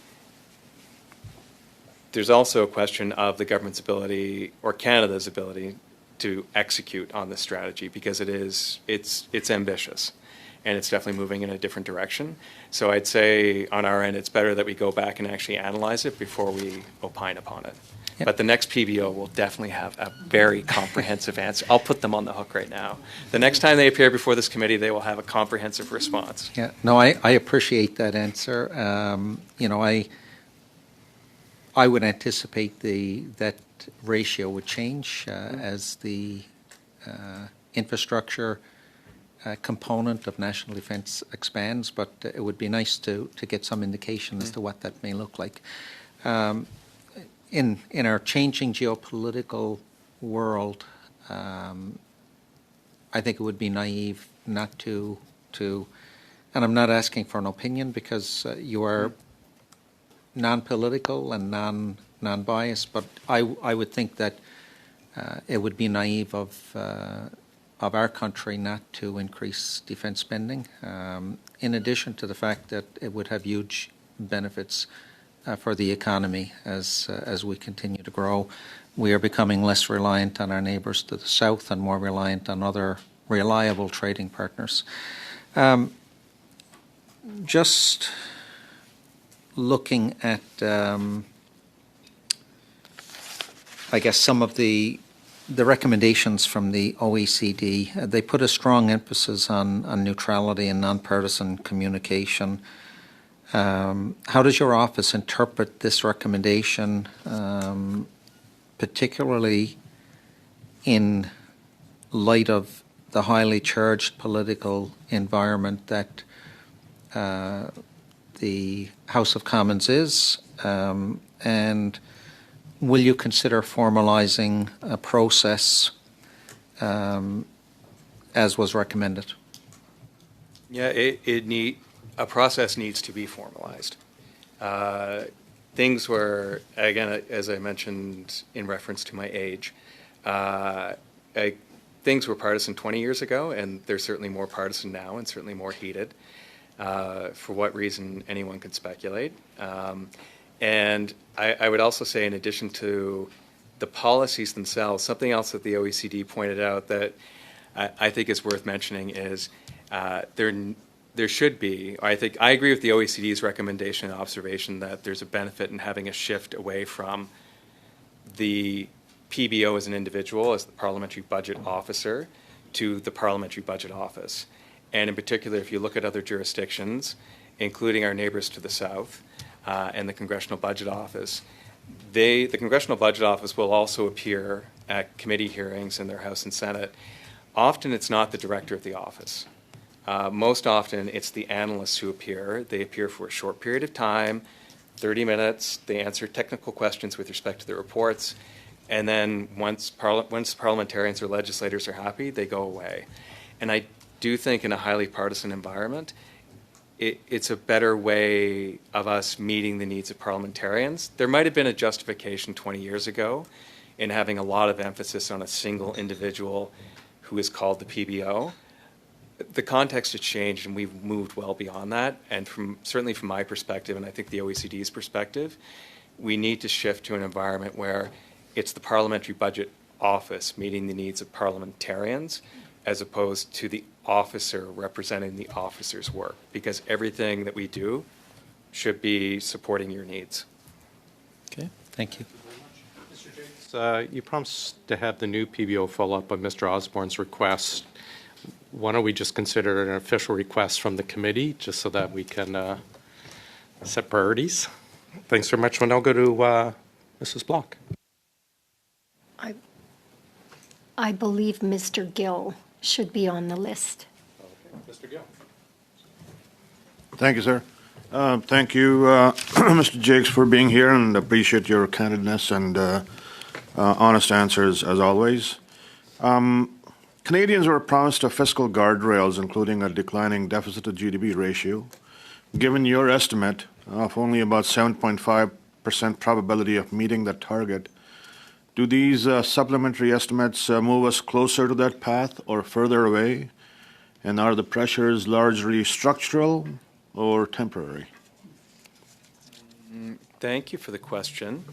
there's also a question of the government's ability or Canada's ability to execute on this strategy, because it's ambitious and it's definitely moving in a different direction. So I'd say on our end, it's better that we go back and actually analyze it before we opine upon it. Yep. But the next PBO will definitely have a very comprehensive answer. I'll put them on the hook right now. The next time they appear before this committee, they will have a comprehensive response. Yeah, no, I appreciate that answer. I would anticipate that ratio would change as the infrastructure component of national defence expands, but it would be nice to get some indication as to what that may look like. In our changing geopolitical world, I think it would be naive not to, and I'm not asking for an opinion because you are non-political and non-biased, but I would think that it would be naive of our country not to increase defence spending, in addition to the fact that it would have huge benefits for the economy as we continue to grow. We are becoming less reliant on our neighbours to the south and more reliant on other reliable trading partners. Just looking at, I guess, some of the recommendations from the OECD, they put a strong emphasis on neutrality and nonpartisan communication. How does your office interpret this recommendation, particularly in light of the highly charged political environment that the House of Commons is, and will you consider formalizing a process as was recommended? Yeah, a process needs to be formalized. Things were, again, as I mentioned in reference to my age, things were partisan 20 years ago, and they're certainly more partisan now and certainly more heated. For what reason, anyone could speculate. And I would also say, in addition to the policies themselves, something else that the OECD pointed out that I think is worth mentioning is there should be, I agree with the OECD's recommendation and observation that there's a benefit in having a shift away from the PBO as an individual, as the Parliamentary Budget Officer, to the Parliamentary Budget Office. And in particular, if you look at other jurisdictions, including our neighbors to the south, and the Congressional Budget Office, the Congressional Budget Office will also appear at committee hearings in their House and Senate. Often it's not the director of the office. Most often it's the analysts who appear. They appear for a short period of time, 30 minutes. They answer technical questions with respect to the reports. And then once parliamentarians or legislators are happy, they go away. And I do think in a highly partisan environment, it's a better way of us meeting the needs of parliamentarians. There might have been a justification 20 years ago in having a lot of emphasis on a single individual who is called the PBO. The context has changed, and we've moved well beyond that. And certainly from my perspective, and I think the OECD's perspective, we need to shift to an environment where it's the Parliamentary Budget Office meeting the needs of parliamentarians as opposed to the officer representing the officer's work, because everything that we do should be supporting your needs. Okay, thank you. Mr. Jacques, you promised to have the new PBO follow up on Mr. Osborne's request. Why don't we just consider it an official request from the committee, just so that we can set priorities? Thanks very much. We'll now go to Mrs. Block. I believe Mr. Gill should be on the list. Okay, Mr. Gill. Thank you, sir. Thank you, Mr. Jacques, for being here, and appreciate your candidness and honest answers as always. Canadians were promised a fiscal guardrails, including a declining deficit to GDP ratio. Given your estimate of only about 7.5% probability of meeting that target, do these supplementary estimates move us closer to that path or further away? And are the pressures largely structural or temporary? Thank you for the question.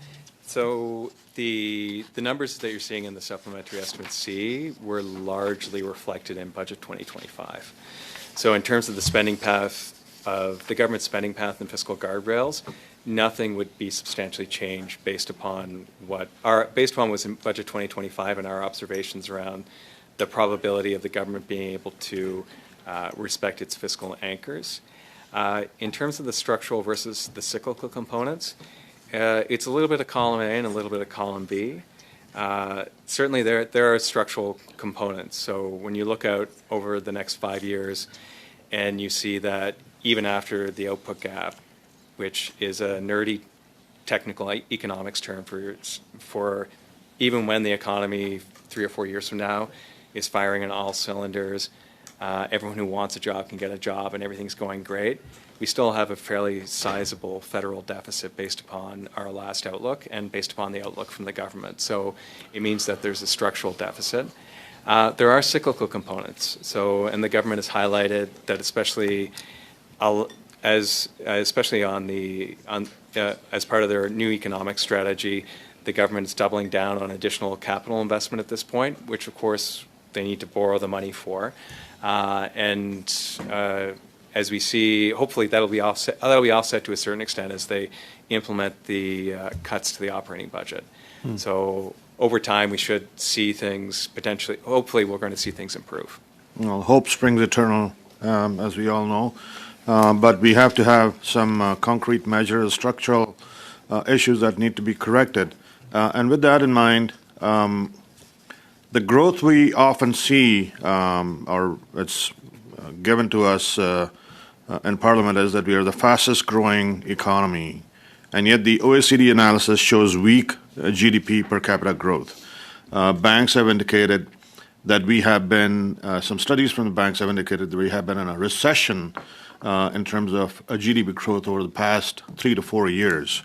So the numbers that you're seeing in the supplementary estimate C were largely reflected in Budget 2025. So in terms of the spending path of the government spending path and fiscal guardrails, nothing would be substantially changed based upon what was in Budget 2025 and our observations around the probability of the government being able to respect its fiscal anchors. In terms of the structural versus the cyclical components, it's a little bit of column A and a little bit of column B. Certainly there are structural components. So when you look out over the next 5 years and you see that even after the output gap, which is a nerdy technical economics term for even when the economy 3 or 4 years from now is firing on all cylinders, everyone who wants a job can get a job and everything's going great, we still have a fairly sizable federal deficit based upon our last outlook and based upon the outlook from the government. So it means that there's a structural deficit. There are cyclical components. So, and the government has highlighted that especially as part of their new economic strategy, the government is doubling down on additional capital investment at this point, which of course they need to borrow the money for. as we see, hopefully that'll be offset to a certain extent as they implement the cuts to the operating budget. So over time, we should see things potentially, hopefully we're going to see things improve. Well, hope springs eternal, as we all know. But we have to have some concrete measures, structural issues that need to be corrected. And with that in mind, the growth we often see, or it's given to us in Parliament, is that we are the fastest growing economy. And yet the OECD analysis shows weak GDP per capita growth. Banks have indicated that we have been, some studies from the banks have indicated that we have been in a recession in terms of GDP growth over the past 3 to 4 years.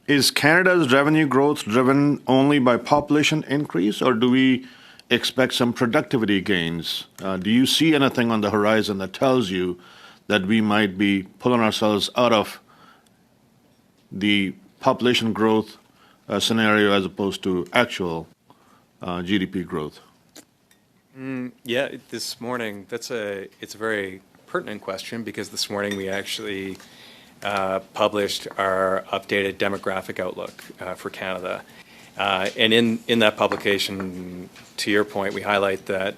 Is Canada's revenue growth driven only by population increase, or do we expect some productivity gains? Do you see anything on the horizon that tells you that we might be pulling ourselves out of the population growth scenario as opposed to actual GDP growth? Yeah, this morning, it's a very pertinent question, because this morning we actually published our updated demographic outlook for Canada. And in that publication, to your point, we highlight that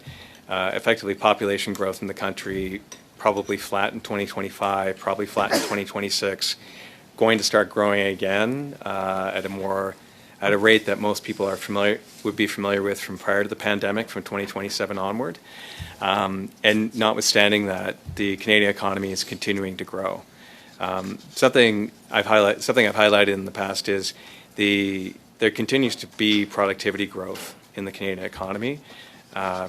effectively population growth in the country probably flat in 2025, probably flat in 2026, going to start growing again at a rate that most people would be familiar with from prior to the pandemic, from 2027 onward. And notwithstanding that, the Canadian economy is continuing to grow. Something I've highlighted in the past is there continues to be productivity growth in the Canadian economy,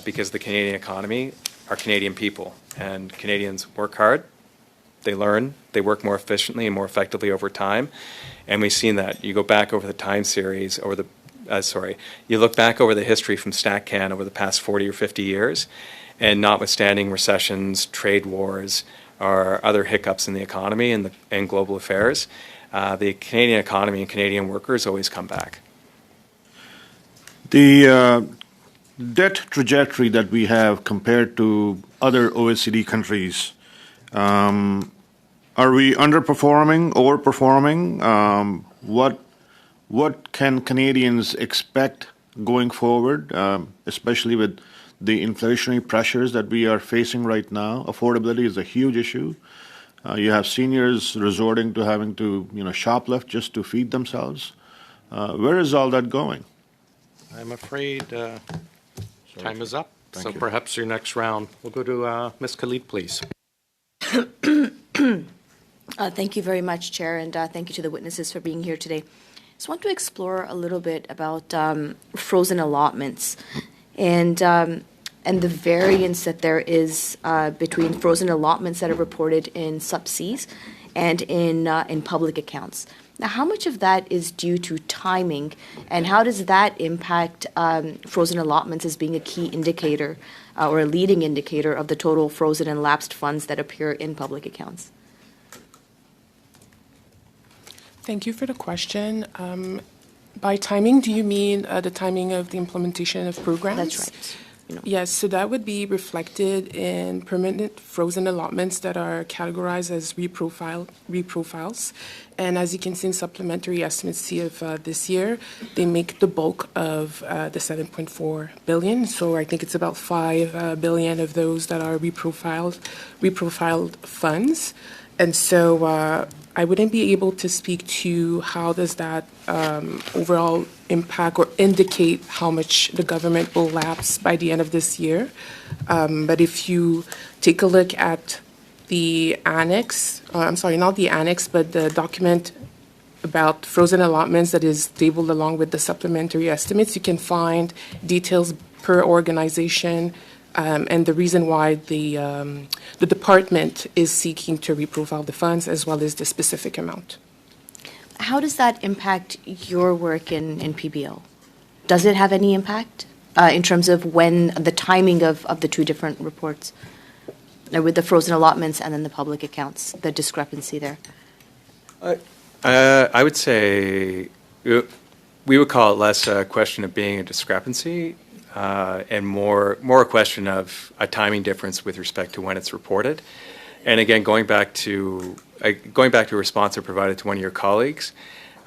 because the Canadian economy are Canadian people, and Canadians work hard, they learn, they work more efficiently and more effectively over time, and we've seen that. You go back over the time series, you look back over the history from StatCan over the past 40 or 50 years, and notwithstanding recessions, trade wars, or other hiccups in the economy and global affairs, the Canadian economy and Canadian workers always come back. The debt trajectory that we have compared to other OECD countries, are we underperforming, overperforming? What can Canadians expect going forward, especially with the inflationary pressures that we are facing right now? Affordability is a huge issue. You have seniors resorting to having to, shoplift just to feed themselves. Where is all that going? I'm afraid time is up. So perhaps your next round. We'll go to Ms. Khalid, please. Thank you very much, Chair, and thank you to the witnesses for being here today. Just want to explore a little bit about frozen allotments and the variance that there is between frozen allotments that are reported in sub-Cs and in public accounts. Now, how much of that is due to timing, and how does that impact frozen allotments as being a key indicator or a leading indicator of the total frozen and lapsed funds that appear in public accounts? Thank you for the question. By timing, do you mean the timing of the implementation of programs? That's right. Yes, so that would be reflected in permanent frozen allotments that are categorized as reprofiles. And as you can see in supplementary estimates C of this year, they make the bulk of the 7.4 billion. So I think it's about 5 billion of those that are reprofiled funds. And so I wouldn't be able to speak to how does that overall impact or indicate how much the government will lapse by the end of this year. But if you take a look at the annex, not the annex, but the document about frozen allotments that is tabled along with the supplementary estimates, you can find details per organization, and the reason why the department is seeking to reprofile the funds, as well as the specific amount. How does that impact your work in PBO? Does it have any impact in terms of when the timing of the two different reports, with the frozen allotments and then the public accounts, the discrepancy there? I would say we would call it less a question of being a discrepancy and more a question of a timing difference with respect to when it's reported. And again, going back to a response I provided to one of your colleagues,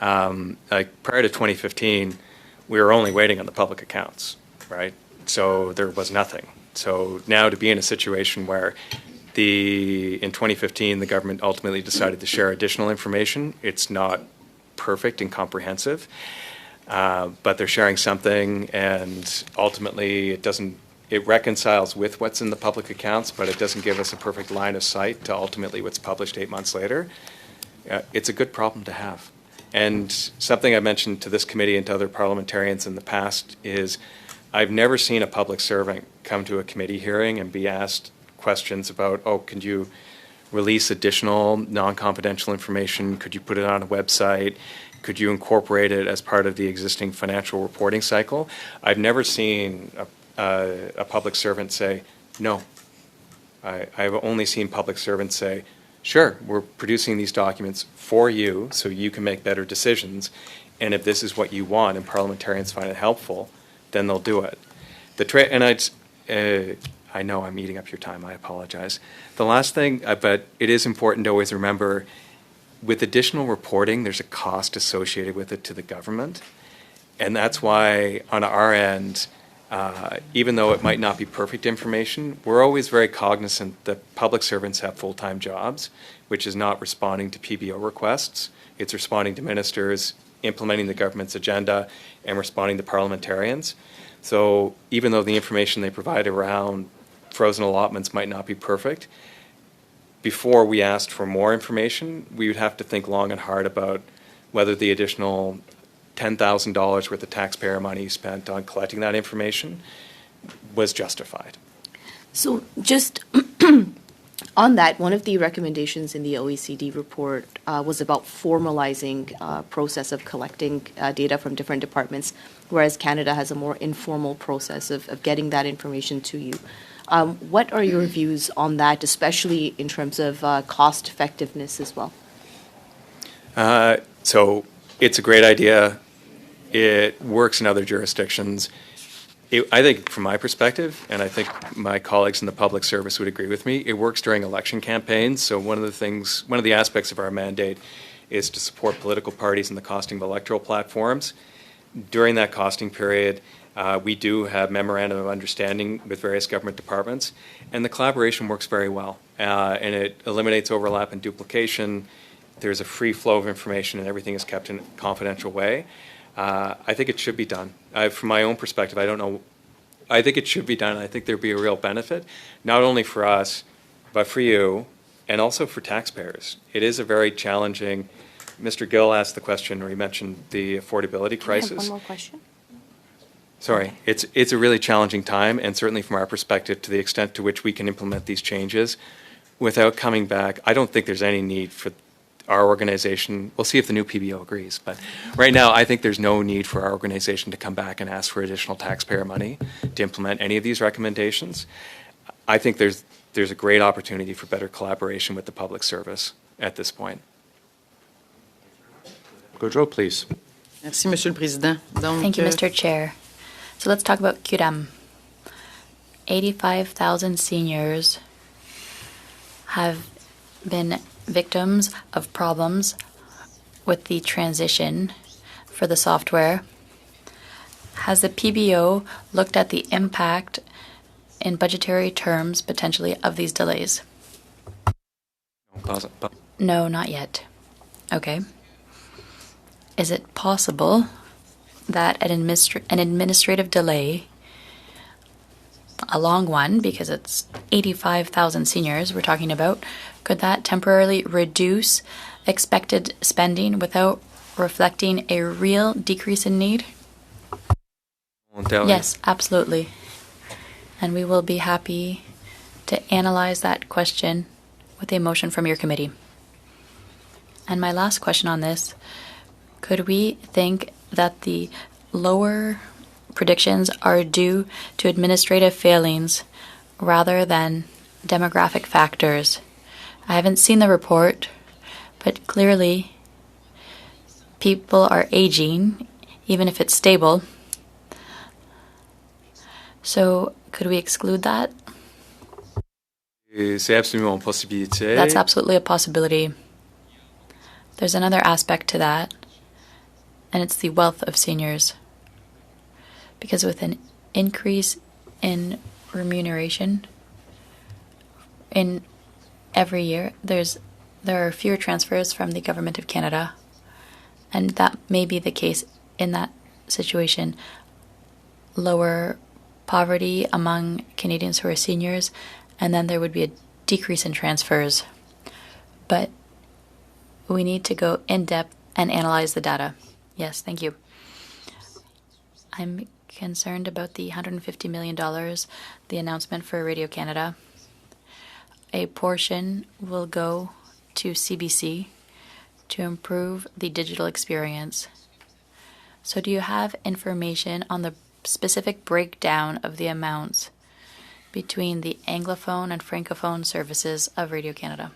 like prior to 2015, we were only waiting on the public accounts, right? So there was nothing. So now to be in a situation where in 2015, the government ultimately decided to share additional information. It's not perfect and comprehensive, but they're sharing something, and ultimately it reconciles with what's in the public accounts, but it doesn't give us a perfect line of sight to ultimately what's published 8 months later. It's a good problem to have. And something I mentioned to this committee and to other parliamentarians in the past is I've never seen a public servant come to a committee hearing and be asked questions about, could you release additional non-confidential information? Could you put it on a website? Could you incorporate it as part of the existing financial reporting cycle? I've never seen a public servant say, no. I've only seen public servants say, sure, we're producing these documents for you so you can make better decisions, and if this is what you want and parliamentarians find it helpful, then they'll do it. I know I'm eating up your time, I apologize. The last thing, but it is important to always remember, with additional reporting, there's a cost associated with it to the government. And that's why on our end, even though it might not be perfect information, we're always very cognizant that public servants have full-time jobs, which is not responding to PBO requests. It's responding to ministers, implementing the government's agenda, and responding to parliamentarians. So even though the information they provide around frozen allotments might not be perfect, before we asked for more information, we would have to think long and hard about whether the additional $10,000 worth of taxpayer money spent on collecting that information was justified. So just on that, one of the recommendations in the OECD report was about formalizing process of collecting data from different departments, whereas Canada has a more informal process of getting that information to you. What are your views on that, especially in terms of cost effectiveness as well? So it's a great idea. It works in other jurisdictions. I think from my perspective, and I think my colleagues in the public service would agree with me, it works during election campaigns. So one of the aspects of our mandate is to support political parties in the costing of electoral platforms. During that costing period, we do have memorandum of understanding with various government departments, and the collaboration works very well. And it eliminates overlap and duplication. There's a free flow of information, and everything is kept in a confidential way. I think it should be done. From my own perspective, I don't know. I think it should be done. I think there'd be a real benefit, not only for us, but for you, and also for taxpayers. It is a very challenging. Mr. Gill asked the question, or he mentioned the affordability crisis. Can I have one more question? Sorry, it's a really challenging time, and certainly from our perspective, to the extent to which we can implement these changes without coming back, I don't think there's any need for our organization. We'll see if the new PBO agrees, but right now I think there's no need for our organization to come back and ask for additional taxpayer money to implement any of these recommendations. I think there's a great opportunity for better collaboration with the public service at this point. OGGO, please. Merci, Monsieur le Président. Donc, Thank you, Mr. Chair. So let's talk about QDAM. 85,000 seniors have been victims of problems with the transition for the software. Has the PBO looked at the impact in budgetary terms, potentially, of these delays? No, not yet. Okay. Is it possible that an administrative delay, a long one, because it's 85,000 seniors we're talking about, could that temporarily reduce expected spending without reflecting a real decrease in need? Yes, absolutely. And we will be happy to analyze that question with a motion from your committee. And my last question on this, could we think that the lower predictions are due to administrative failings rather than demographic factors? I haven't seen the report, but clearly people are aging, even if it's stable. So could we exclude that? C'est absolument une possibilité. That's absolutely a possibility. There's another aspect to that, and it's the wealth of seniors. Because with an increase in remuneration in every year, there are fewer transfers from the Government of Canada, and that may be the case in that situation. Lower poverty among Canadians who are seniors, and then there would be a decrease in transfers. But we need to go in depth and analyze the data. Yes, thank you. I'm concerned about the $150 million, the announcement for Radio Canada. A portion will go to CBC to improve the digital experience. So do you have information on the specific breakdown of the amounts between the Anglophone and Francophone services of Radio Canada?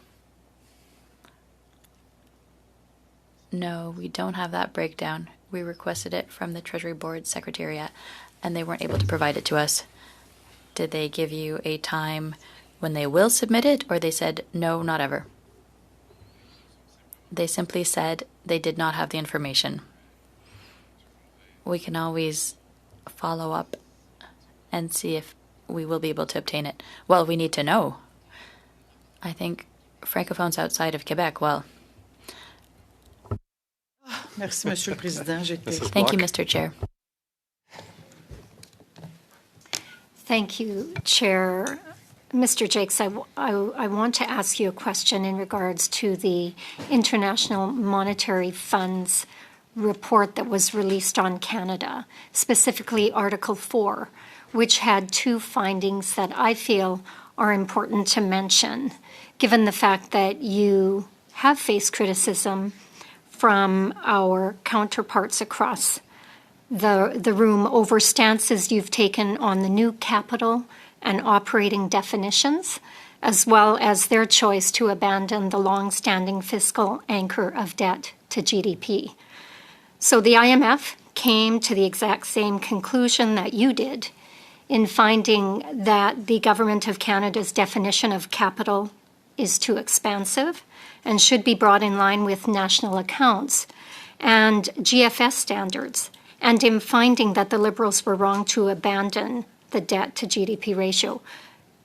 No, we don't have that breakdown. We requested it from the Treasury Board Secretariat, and they weren't able to provide it to us. Did they give you a time when they will submit it, or they said, no, not ever? They simply said they did not have the information. We can always follow up and see if we will be able to obtain it. Well, we need to know. I think Francophones outside of Quebec, well. Merci, Monsieur le Président. Thank you, Mr. Chair. Thank you, Chair. Mr. Jacques, I want to ask you a question in regards to the International Monetary Fund's report that was released on Canada, specifically Article 4, which had two findings that I feel are important to mention, given the fact that you have faced criticism from our counterparts across the room over stances you've taken on the new capital and operating definitions, as well as their choice to abandon the long-standing fiscal anchor of debt to GDP. So the IMF came to the exact same conclusion that you did in finding that the Government of Canada's definition of capital is too expansive and should be brought in line with national accounts and GFS standards, and in finding that the Liberals were wrong to abandon the debt to GDP ratio.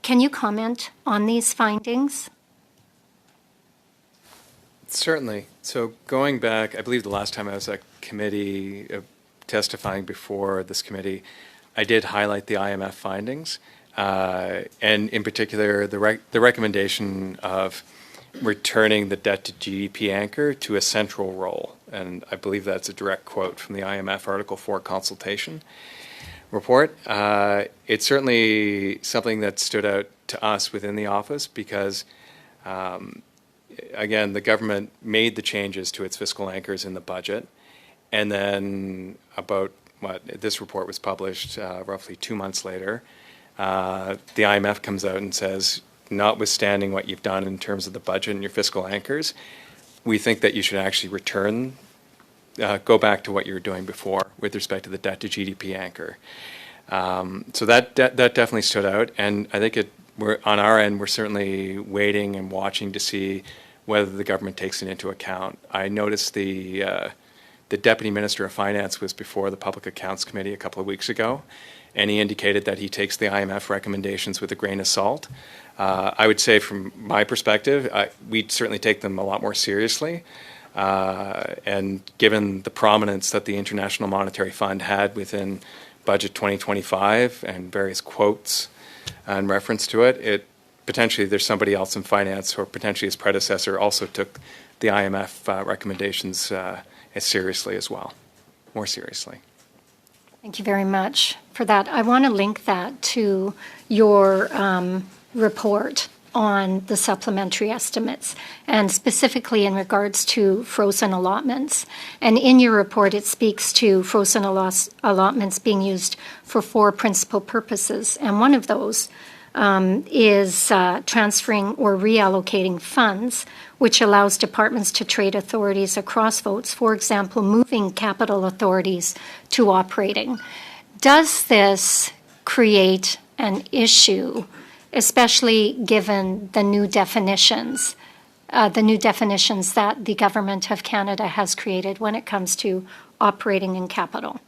Can you comment on these findings? Certainly. So going back, I believe the last time I was at committee testifying before this committee, I did highlight the IMF findings, and in particular the recommendation of returning the debt to GDP anchor to a central role. And I believe that's a direct quote from the IMF Article 4 consultation report. It's certainly something that stood out to us within the office because, again, the government made the changes to its fiscal anchors in the budget, and then this report was published roughly 2 months later. The IMF comes out and says, notwithstanding what you've done in terms of the budget and your fiscal anchors, we think that you should actually go back to what you were doing before with respect to the debt to GDP anchor. So that definitely stood out, and I think we're on our end, we're certainly waiting and watching to see whether the government takes it into account. I noticed the Deputy Minister of Finance was before the Public Accounts Committee a couple of weeks ago, and he indicated that he takes the IMF recommendations with a grain of salt. I would say from my perspective, we'd certainly take them a lot more seriously. And given the prominence that the International Monetary Fund had within Budget 2025 and various quotes in reference to it, potentially there's somebody else in finance or potentially his predecessor also took the IMF recommendations as seriously as well, more seriously. Thank you very much for that. I want to link that to your report on the supplementary estimates, and specifically in regards to frozen allotments. And in your report, it speaks to frozen allotments being used for 4 principal purposes. And one of those is transferring or reallocating funds, which allows departments to trade authorities across votes, for example, moving capital authorities to operating. Does this create an issue, especially given the new definitions that the Government of Canada has created when it comes to operating in capital?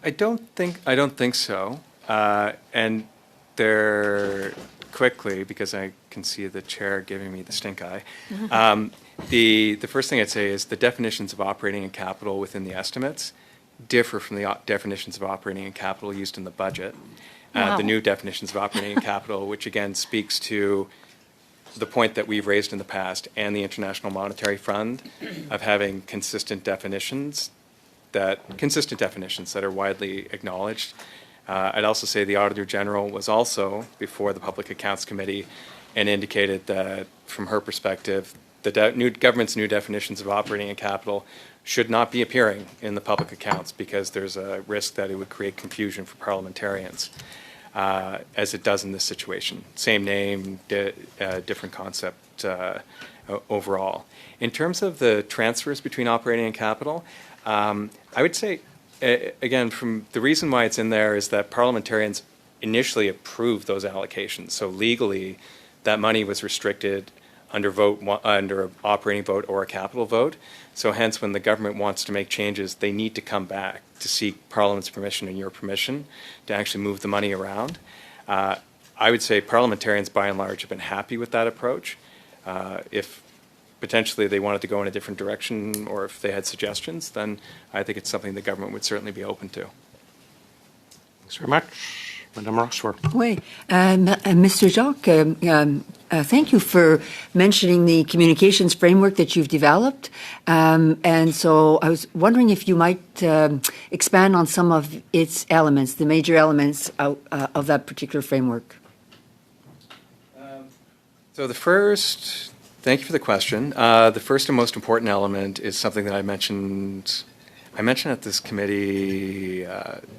I don't think so. And there, quickly, because I can see the chair giving me the stink eye. The first thing I'd say is the definitions of operating and capital within the estimates differ from the definitions of operating and capital used in the budget. Wow. The new definitions of operating and capital, which again speaks to the point that we've raised in the past and the International Monetary Fund of having consistent definitions that are widely acknowledged. I'd also say the Auditor General was also before the Public Accounts Committee and indicated that from her perspective, the new government's new definitions of operating and capital should not be appearing in the public accounts because there's a risk that it would create confusion for parliamentarians, as it does in this situation. Same name, different concept overall. In terms of the transfers between operating and capital, I would say, again, from the reason why it's in there is that parliamentarians initially approved those allocations. So legally, that money was restricted under an operating vote or a capital vote. So hence, when the government wants to make changes, they need to come back to seek Parliament's permission and your permission to actually move the money around. I would say parliamentarians, by and large, have been happy with that approach. If potentially they wanted to go in a different direction or if they had suggestions, then I think it's something the government would certainly be open to. Thanks very much. Madame Rochefort. Oui. Mr. Jacques, thank you for mentioning the communications framework that you've developed. And so I was wondering if you might expand on some of its elements, the major elements of that particular framework. So thank you for the question. The first and most important element is something that I mentioned at this committee,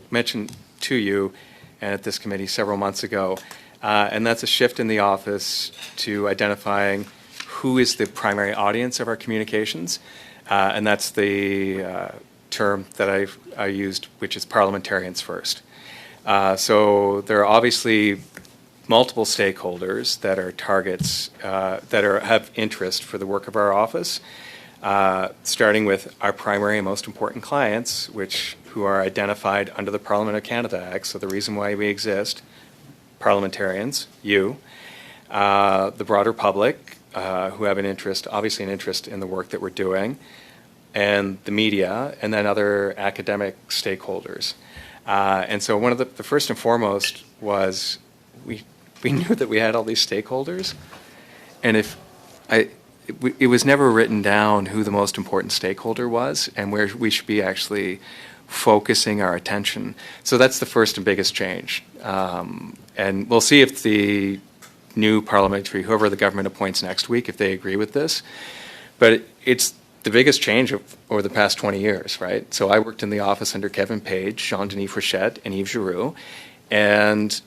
mentioned to you and at this committee several months ago, and that's a shift in the office to identifying who is the primary audience of our communications, and that's the term that I used, which is parliamentarians first. So there are obviously multiple stakeholders that are targets that have interest for the work of our office, starting with our primary and most important clients, who are identified under the Parliament of Canada Act. So the reason why we exist, parliamentarians, you, the broader public, who have obviously an interest in the work that we're doing, and the media, and then other academic stakeholders. And so one of the first and foremost was we knew that we had all these stakeholders, and it was never written down who the most important stakeholder was and where we should be actually focusing our attention. So that's the first and biggest change. And we'll see if the new whoever the government appoints next week, if they agree with this. But it's the biggest change over the past 20 years, right? So I worked in the office under Kevin Page, Jean-Denis Fréchette, and Yves Giroux, and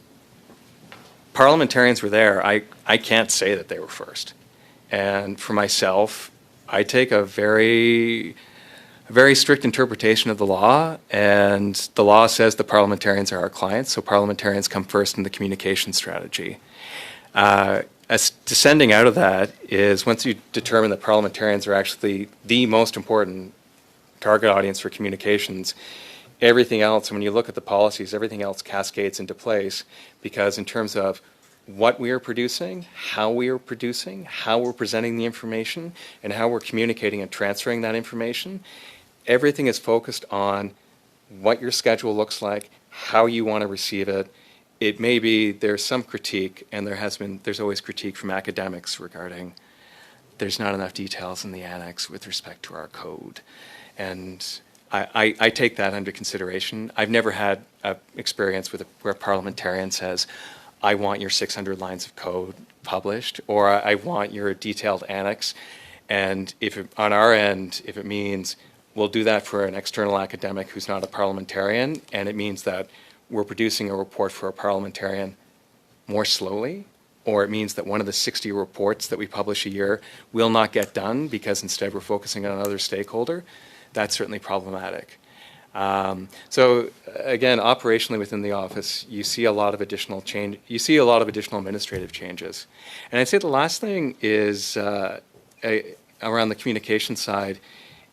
parliamentarians were there. I can't say that they were first. And for myself, I take a very strict interpretation of the law, and the law says the parliamentarians are our clients, so parliamentarians come first in the communication strategy. As descending out of that is once you determine that parliamentarians are actually the most important target audience for communications, everything else, when you look at the policies, everything else cascades into place, because in terms of what we are producing, how we're presenting the information, and how we're communicating and transferring that information, everything is focused on what your schedule looks like, how you want to receive it. It may be there's some critique, and there's always critique from academics regarding there's not enough details in the annex with respect to our code. And I take that under consideration. I've never had an experience where a parliamentarian says, I want your 600 lines of code published, or I want your detailed annex. And on our end, if it means we'll do that for an external academic who's not a parliamentarian, and it means that we're producing a report for a parliamentarian more slowly, or it means that one of the 60 reports that we publish a year will not get done because instead we're focusing on another stakeholder, that's certainly problematic. So again, operationally within the office, you see a lot of additional change. You see a lot of additional administrative changes, and I'd say the last thing is around the communication side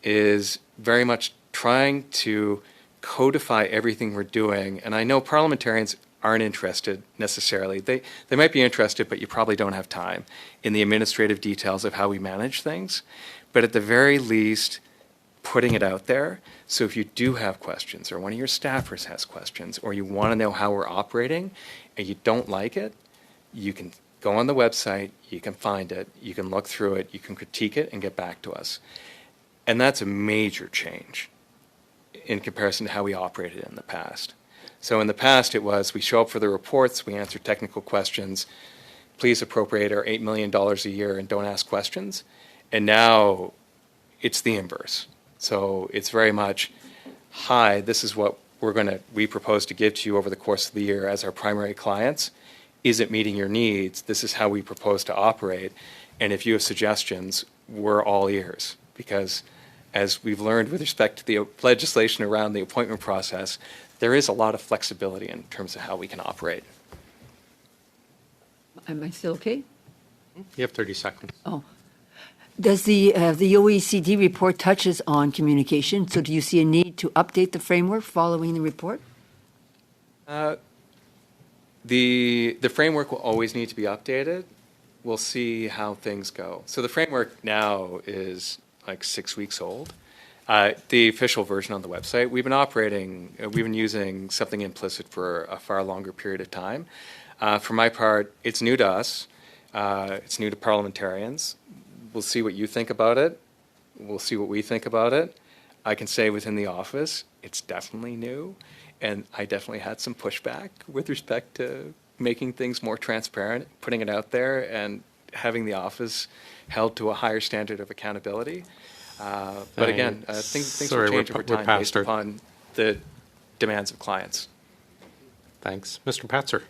is very much trying to codify everything we're doing. And I know parliamentarians aren't interested necessarily. They might be interested, but you probably don't have time in the administrative details of how we manage things. But at the very least, putting it out there. So if you do have questions, or one of your staffers has questions, or you want to know how we're operating and you don't like it, you can go on the website, you can find it, you can look through it, you can critique it and get back to us. And that's a major change in comparison to how we operated in the past. So in the past, it was we show up for the reports, we answer technical questions, please appropriate our $8 million a year and don't ask questions. And now it's the inverse. So it's very much, hi, this is what we propose to give to you over the course of the year as our primary clients. Is it meeting your needs? This is how we propose to operate. And if you have suggestions, we're all ears. Because as we've learned with respect to the legislation around the appointment process, there is a lot of flexibility in terms of how we can operate. Am I still okay? You have 30 seconds. Oh. Does the OECD report touches on communication? So do you see a need to update the framework following the report? The framework will always need to be updated. We'll see how things go. So the framework now is like 6 weeks old. The official version on the website, we've been using something implicit for a far longer period of time. For my part, it's new to us. It's new to parliamentarians. We'll see what you think about it. We'll see what we think about it. I can say within the office, it's definitely new. And I definitely had some pushback with respect to making things more transparent, putting it out there, and having the office held to a higher standard of accountability. But again, things will change over time based upon the demands of clients. Thanks. Mr. Patzer.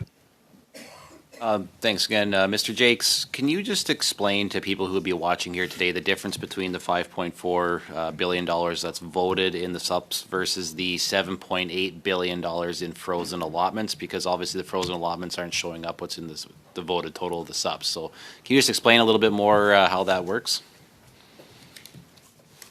Thanks again. Mr. Jacques, can you just explain to people who will be watching here today the difference between the $5.4 billion that's voted in the subs versus the $7.8 billion in frozen allotments? Because obviously the frozen allotments aren't showing up what's in the voted total of the subs. So can you just explain a little bit more how that works?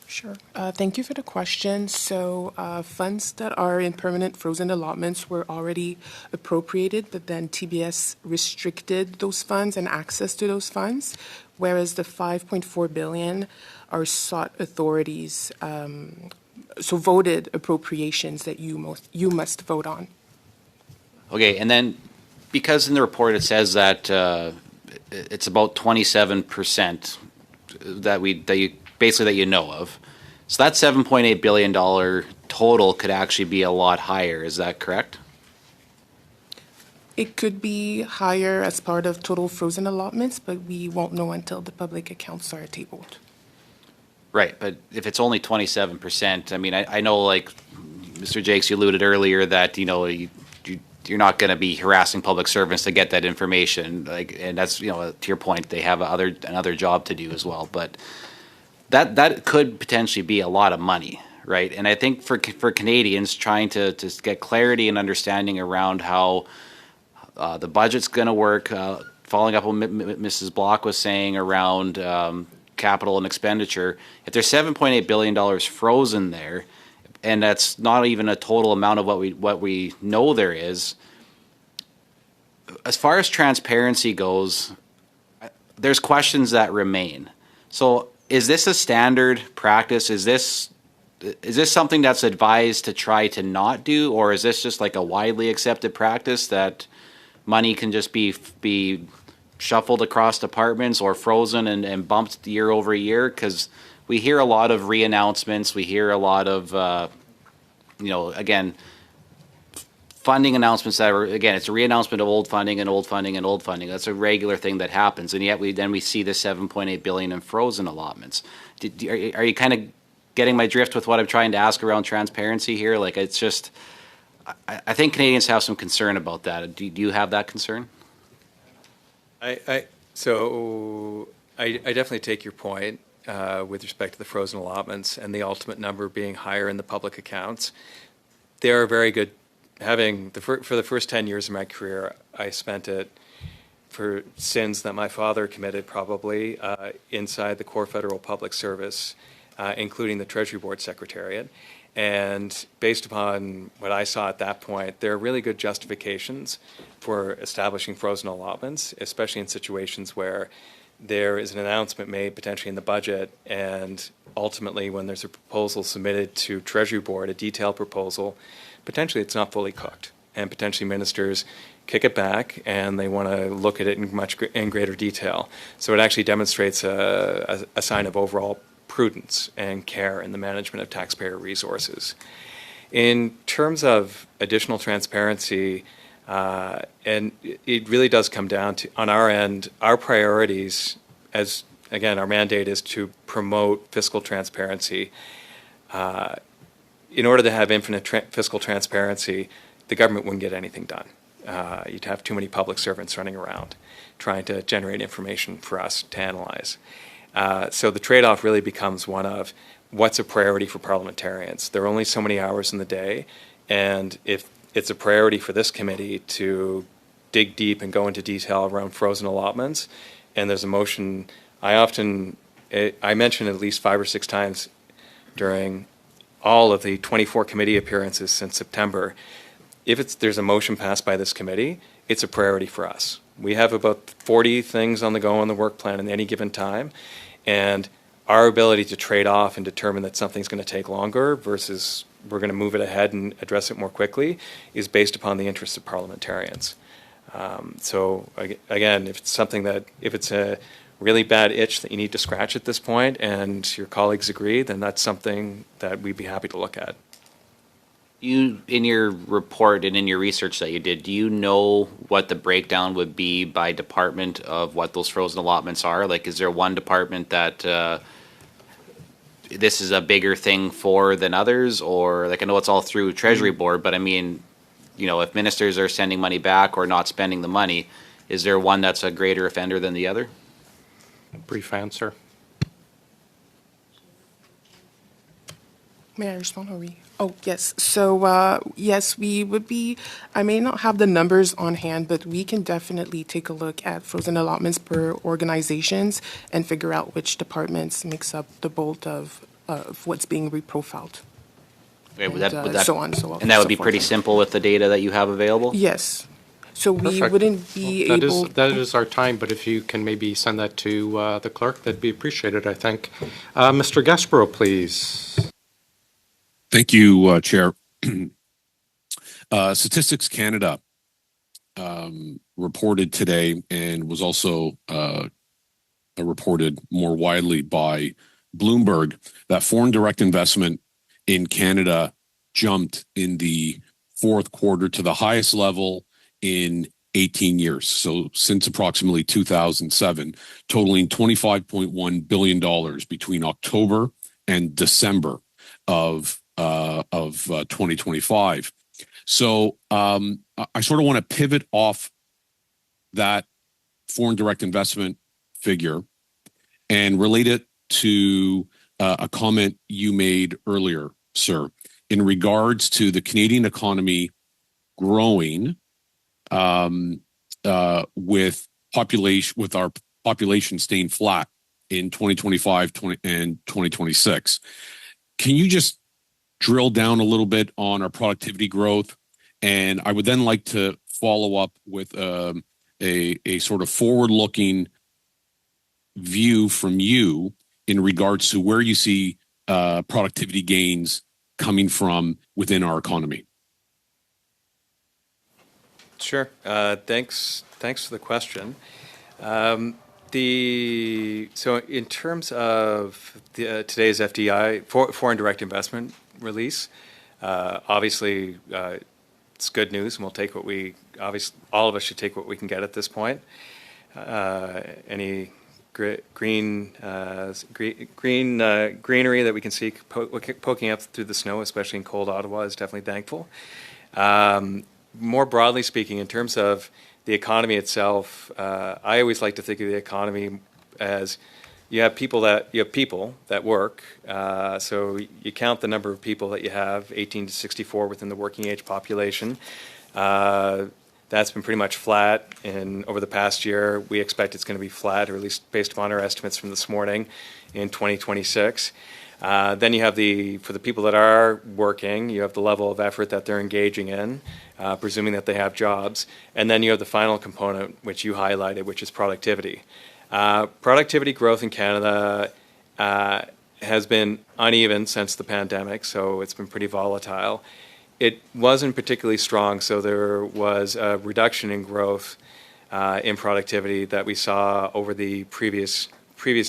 Sure. Thank you for the question. So funds that are in permanent frozen allotments were already appropriated, but then TBS restricted those funds and access to those funds, whereas the $5.4 billion are sought authorities, so voted appropriations that you must vote on. Okay, and then because in the report it says that it's about 27% that you know of. So that $7.8 billion total could actually be a lot higher. Is that correct? It could be higher as part of total frozen allotments, but we won't know until the public accounts are tabled. Right, but if it's only 27%, I mean, I know, like Mr. Jacques, you alluded earlier that, you're not going to be harassing public servants to get that information. And that's, to your point, they have another job to do as well. But that could potentially be a lot of money, right? And I think for Canadians trying to get clarity and understanding around how the budget's going to work, following up on what Mrs. Block was saying around capital and expenditure, if there's $7.8 billion frozen there, and that's not even a total amount of what we know there is, as far as transparency goes, there's questions that remain. So is this a standard practice? Is this something that's advised to try to not do, or is this just like a widely accepted practice that money can just be shuffled across departments or frozen and bumped year over year? Because we hear a lot of re-announcements. We hear a lot of, again, funding announcements that are, again, it's a re-announcement of old funding and old funding and old funding. That's a regular thing that happens. And yet we see the $7.8 billion in frozen allotments. Are you kind of getting my drift with what I'm trying to ask around transparency here? Like, it's just, I think Canadians have some concern about that. Do you have that concern? I definitely take your point with respect to the frozen allotments and the ultimate number being higher in the public accounts. they're very good. For the first 10 years of my career, I spent it for sins that my father committed, probably, inside the core federal public service, including the Treasury Board Secretariat. And based upon what I saw at that point, there are really good justifications for establishing frozen allotments, especially in situations where there is an announcement made potentially in the budget, and ultimately when there's a proposal submitted to Treasury Board, a detailed proposal, potentially it's not fully cooked, and potentially ministers kick it back and they want to look at it in greater detail. So it actually demonstrates a sign of overall prudence and care in the management of taxpayer resources. In terms of additional transparency, and it really does come down to, on our end, our priorities, as again, our mandate is to promote fiscal transparency. In order to have infinite fiscal transparency, the government wouldn't get anything done. You'd have too many public servants running around trying to generate information for us to analyze. So the trade-off really becomes one of what's a priority for parliamentarians. There are only so many hours in the day, and if it's a priority for this committee to dig deep and go into detail around frozen allotments, and there's a motion, I mentioned at least 5 or 6 times during all of the 24 committee appearances since September, there's a motion passed by this committee, it's a priority for us. We have about 40 things on the go on the work plan at any given time, and our ability to trade off and determine that something's going to take longer versus we're going to move it ahead and address it more quickly is based upon the interests of parliamentarians. So again, if it's a really bad itch that you need to scratch at this point and your colleagues agree, then that's something that we'd be happy to look at. You, in your report and in your research that you did, do you know what the breakdown would be by department of what those frozen allotments are? Like, is there one department that this is a bigger thing for than others? Or, like, I know it's all through Treasury Board, but I mean, if ministers are sending money back or not spending the money, is there one that's a greater offender than the other? Brief answer. May I respond, or we? Oh, yes. So, yes, we would be, I may not have the numbers on hand, but we can definitely take a look at frozen allotments per organizations and figure out which departments makes up the bulk of what's being reprofiled. Okay, So on, so on. And that would so be forth. pretty simple with the data that you have available? Yes. So we Perfect. wouldn't be That able. that is our time, but if you can maybe send that to the clerk, that'd be appreciated, I think. Mr. Gasbro, please. Thank you, Chair. Statistics Canada reported today, and was also reported more widely by Bloomberg, that foreign direct investment in Canada jumped in the fourth quarter to the highest level in 18 years. So since approximately 2007, totaling $25.1 billion between October and December of 2025. So I sort of want to pivot off that foreign direct investment figure and relate it to a comment you made earlier, sir, in regards to the Canadian economy growing with our population staying flat in 2025 and 2026. Can you just drill down a little bit on our productivity growth? And I would then like to follow up with a sort of forward-looking view from you in regards to where you see productivity gains coming from within our economy. Sure. Thanks for the question. So in terms of today's FDI, foreign direct investment release, obviously it's good news, and we'll take all of us should take what we can get at this point. Any greenery that we can see poking up through the snow, especially in cold Ottawa, is definitely thankful. More broadly speaking, in terms of the economy itself, I always like to think of the economy as you have people that work. So you count the number of people that you have, 18 to 64 within the working age population. That's been pretty much flat, and over the past year, we expect it's going to be flat, or at least based upon our estimates from this morning, in 2026. Then you have for the people that are working, you have the level of effort that they're engaging in, presuming that they have jobs. And then you have the final component, which you highlighted, which is productivity. Productivity growth in Canada has been uneven since the pandemic, so it's been pretty volatile. It wasn't particularly strong, so there was a reduction in growth in productivity that we saw over the previous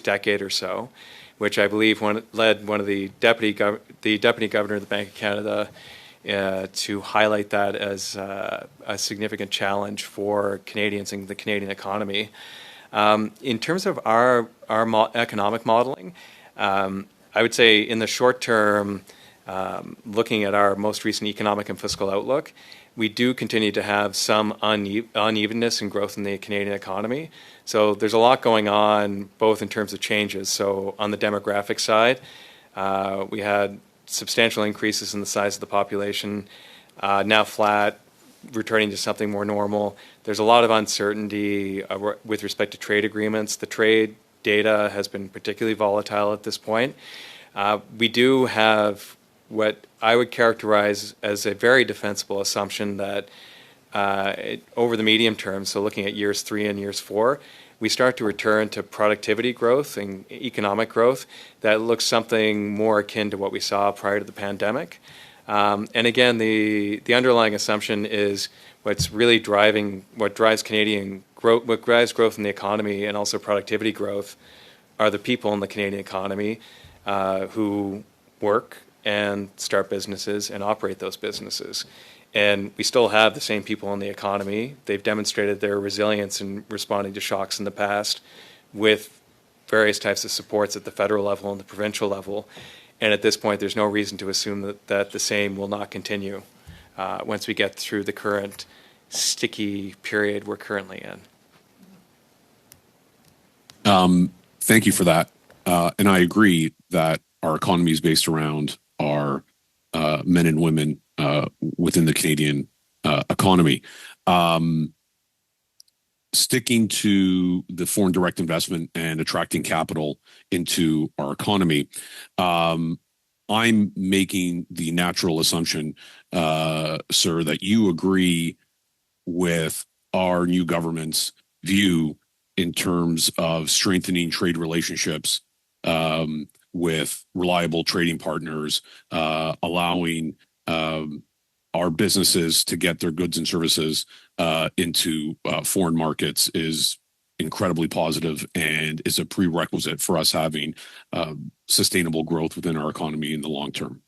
decade or so, which I believe led one of the deputy governor of the Bank of Canada to highlight that as a significant challenge for Canadians and the Canadian economy. In terms of our economic modeling, I would say in the short term, looking at our most recent economic and fiscal outlook, we do continue to have some unevenness in growth in the Canadian economy. So there's a lot going on, both in terms of changes. So on the demographic side, we had substantial increases in the size of the population, now flat, returning to something more normal. There's a lot of uncertainty with respect to trade agreements. The trade data has been particularly volatile at this point. We do have what I would characterize as a very defensible assumption that over the medium term, so looking at years 3 and years 4, we start to return to productivity growth and economic growth that looks something more akin to what we saw prior to the pandemic. And again, the underlying assumption is what drives Canadian growth, what drives growth in the economy and also productivity growth are the people in the Canadian economy who work and start businesses and operate those businesses. And we still have the same people in the economy. They've demonstrated their resilience in responding to shocks in the past with various types of supports at the federal level and the provincial level. And at this point, there's no reason to assume that the same will not continue once we get through the current sticky period we're currently in. Thank you for that. And I agree that our economy is based around our men and women within the Canadian economy. Sticking to the foreign direct investment and attracting capital into our economy, I'm making the natural assumption, sir, that you agree with our new government's view in terms of strengthening trade relationships with reliable trading partners, allowing our businesses to get their goods and services into foreign markets is incredibly positive and is a prerequisite for us having sustainable growth within our economy in the long term.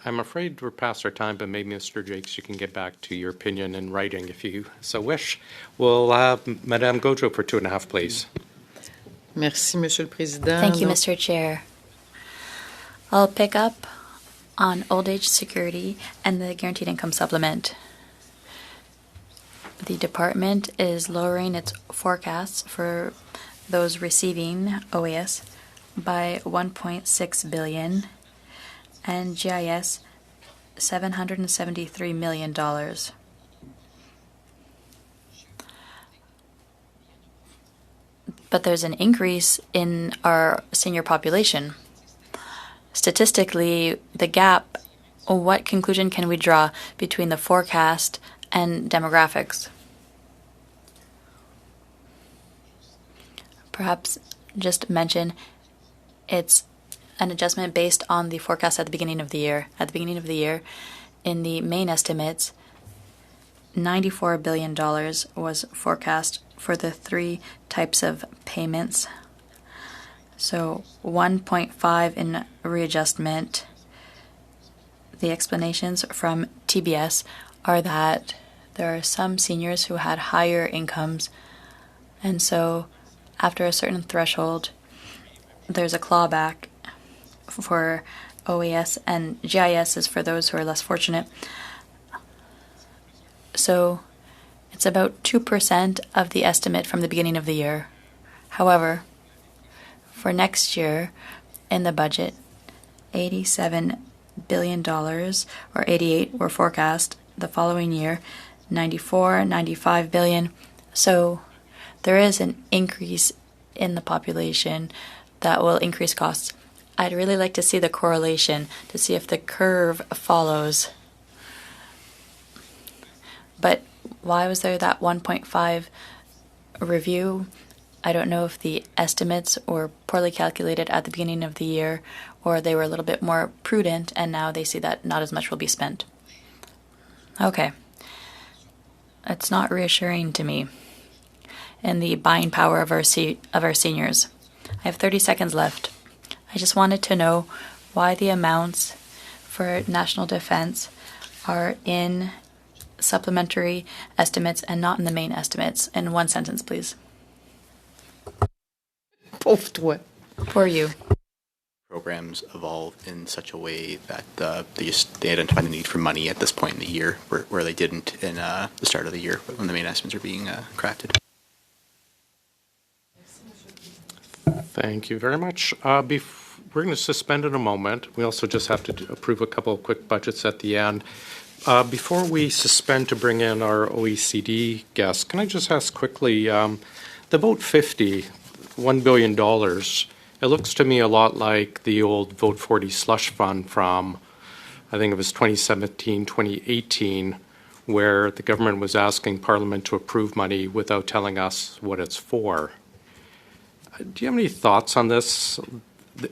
I'm afraid we're past our time, but maybe Mr. Jacques, you can get back to your opinion in writing if you so wish. We'll have Madame Gaudreau for 2.5, please. Merci, Monsieur le Président. Thank you, Mr. Chair. I'll pick up on old age security and the guaranteed income supplement. The department is lowering its forecasts for those receiving OAS by $1.6 billion and GIS $773 million. But there's an increase in our senior population. Statistically, the gap, what conclusion can we draw between the forecast and demographics? Perhaps just mention it's an adjustment based on the forecast at the beginning of the year. At the beginning of the year, in the main estimates, $94 billion was forecast for the 3 types of payments. So 1.5 in readjustment. The explanations from TBS are that there are some seniors who had higher incomes, and so after a certain threshold, there's a clawback for OAS, and GIS is for those who are less fortunate. So it's about 2% of the estimate from the beginning of the year. However, For next year, in the budget, $87 billion, or 88 were forecast. The following year, 94, 95 billion. So there is an increase in the population that will increase costs. I'd really like to see the correlation to see if the curve follows. But why was there that 1.5 review? I don't know if the estimates were poorly calculated at the beginning of the year, or they were a little bit more prudent, and now they see that not as much will be spent. Okay. It's not reassuring to me in the buying power of our seniors. I have 30 seconds left. I just wanted to know why the amounts for national defense are in supplementary estimates and not in the main estimates. In one sentence, please. For you. Programs evolve in such a way that they identify the need for money at this point in the year, where they didn't in the start of the year when the main estimates are being crafted. Thank you very much. We're going to suspend in a moment. We also just have to approve a couple of quick budgets at the end. Before we suspend to bring in our OECD guests, can I just ask quickly, the Vote 50, $1 billion, it looks to me a lot like the old Vote 40 slush fund from, I think it was 2017, 2018, where the government was asking Parliament to approve money without telling us what it's for. Do you have any thoughts on this,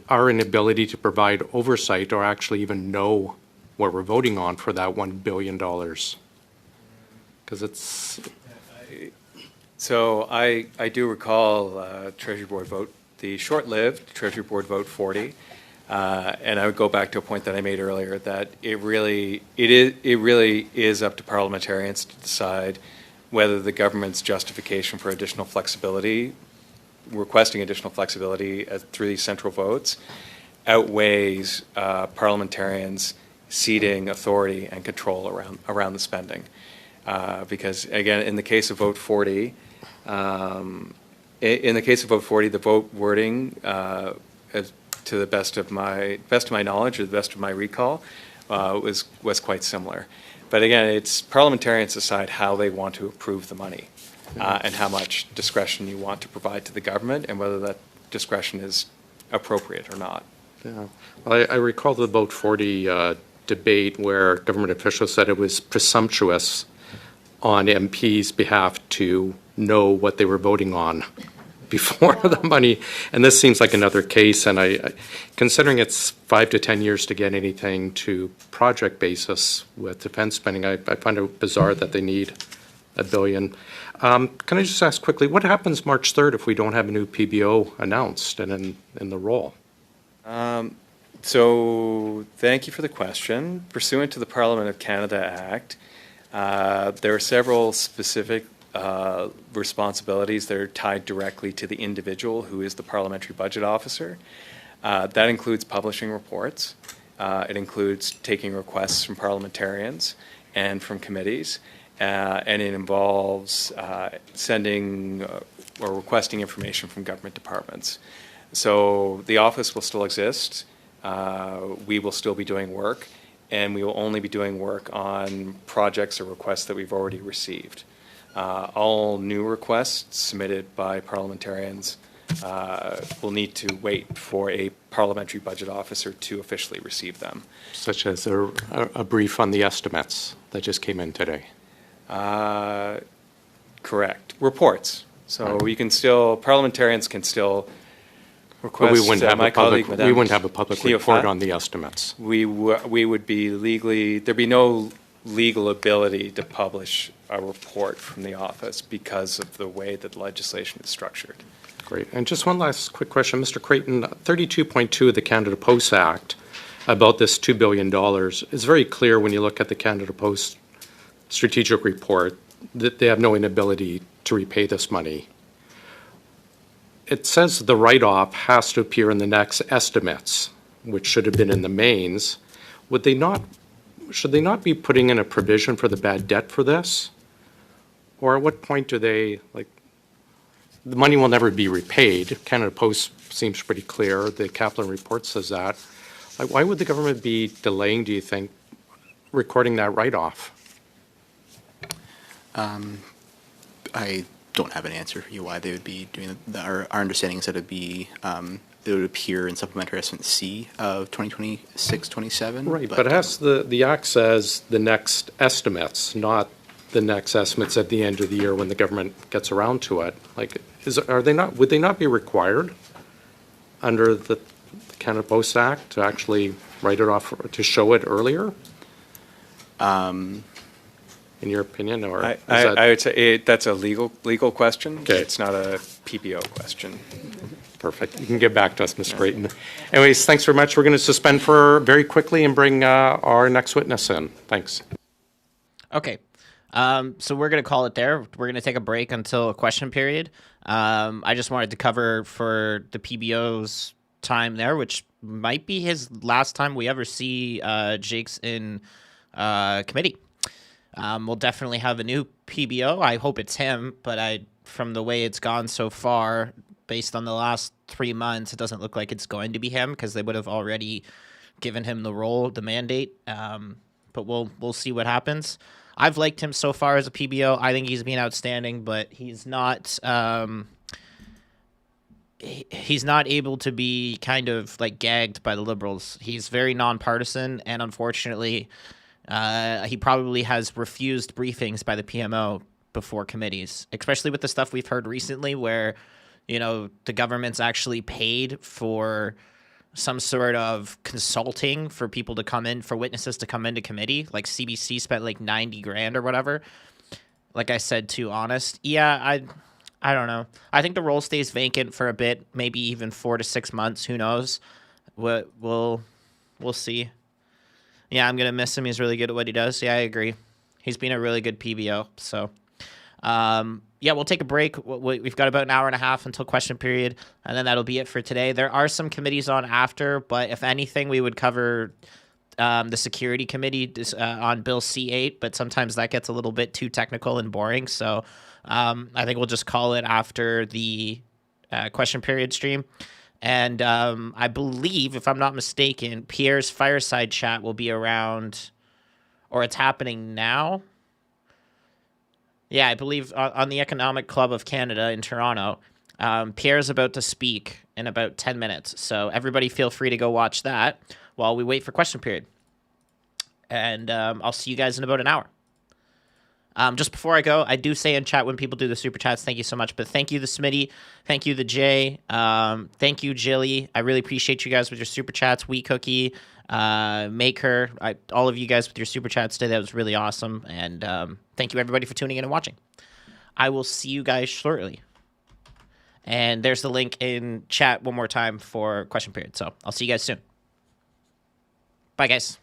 our inability to provide oversight or actually even know what we're voting on for that $1 billion? Because it's... So I do recall Treasury Board vote, the short-lived Treasury Board vote 40, and I would go back to a point that I made earlier that it really is up to parliamentarians to decide whether the government's justification for additional flexibility, requesting additional flexibility through these central votes, outweighs parliamentarians ceding authority and control around the spending. Because again, in the case of Vote 40, the vote wording, to the best of my knowledge or the best of my recall, was quite similar. But again, it's parliamentarians decide how they want to approve the money, and how much discretion you want to provide to the government, and whether that discretion is appropriate or not. Yeah, well, I recall the Vote 40 debate where government officials said it was presumptuous on MPs' behalf to know what they were voting on before the money. And this seems like another case. And I considering it's 5 to 10 years to get anything to project basis with defense spending, I find it bizarre that they need $1 billion. Can I just ask quickly, what happens March 3rd if we don't have a new PBO announced and in the role? So thank you for the question. Pursuant to the Parliament of Canada Act, there are several specific responsibilities that are tied directly to the individual who is the Parliamentary Budget Officer. That includes publishing reports. It includes taking requests from parliamentarians and from committees. And it involves sending or requesting information from government departments. So the office will still exist. We will still be doing work, and we will only be doing work on projects or requests that we've already received. All new requests submitted by parliamentarians will need to wait for a parliamentary budget officer to officially receive them. Such as a brief on the estimates that just came in today. Correct. Reports. So you can still, parliamentarians can still request. But we wouldn't have a public report on the estimates. We would be legally, there'd be no legal ability to publish a report from the office because of the way that legislation is structured. Great. And just one last quick question. Mr. Creighton, 32.2 of the Canada Post Act about this $2 billion is very clear when you look at the Canada Post strategic report that they have no inability to repay this money. It says the write-off has to appear in the next estimates, which should have been in the mains. Should they not be putting in a provision for the bad debt for this? Or at what point do they, the money will never be repaid. Canada Post seems pretty clear. The Kaplan report says that. Why would the government be delaying, do you think, recording that write-off? I don't have an answer for you why they would be doing that. Our understanding is that it would appear in Supplementary Estimate C of 2026-27. Right, but it has the Act says the next estimates, not the next estimates at the end of the year when the government gets around to it. Like, would they not be required under the Canada Post Act to actually write it off, to show it earlier? In your opinion, or I would say that's a legal question. Okay. It's not a PBO question. Perfect. You can get back to us, Ms. Creighton. Anyways, thanks very much. We're going to suspend for very quickly and bring our next witness in. Thanks. Okay. So we're going to call it there. We're going to take a break until a question period. I just wanted to cover for the PBO's time there, which might be his last time we ever see Jacques in committee. We'll definitely have a new PBO. I hope it's him, but from the way it's gone so far, based on the last 3 months, it doesn't look like it's going to be him because they would have already given him the role, the mandate. But we'll see what happens. I've liked him so far as a PBO. I think he's been outstanding, but he's not able to be kind of like gagged by the Liberals. He's very nonpartisan, and unfortunately, he probably has refused briefings by the PMO before committees, especially with the stuff we've heard recently where, the government's actually paid for some sort of consulting for people to come in, for witnesses to come into committee. Like CBC spent like 90 grand or whatever. Like I said, too honest. Yeah, I don't know. I think the role stays vacant for a bit, maybe even 4 to 6 months. Who knows? We'll see. Yeah, I'm going to miss him. He's really good at what he does. Yeah, I agree. He's been a really good PBO. So, we'll take a break. We've got about an hour and a half until question period, and then that'll be it for today. There are some committees on after, but if anything, we would cover the Security Committee on Bill C-8, but sometimes that gets a little bit too technical and boring. So I think we'll just call it after the question period stream. And I believe, if I'm not mistaken, Pierre's fireside chat will be around, or it's happening now. Yeah, I believe on the Economic Club of Canada in Toronto, Pierre's about to speak in about 10 minutes. So everybody feel free to go watch that while we wait for question period. And I'll see you guys in about an hour. Just before I go, I do say in chat when people do the super chats, thank you so much. But thank you, the Smitty. Thank you, the Jay. Thank you, Jilly. I really appreciate you guys with your super chats. Wee Cookie, Maker, all of you guys with your super chats today. That was really awesome. And thank you, everybody, for tuning in and watching. I will see you guys shortly. And there's the link in chat one more time for question period. So I'll see you guys soon. Bye, guys.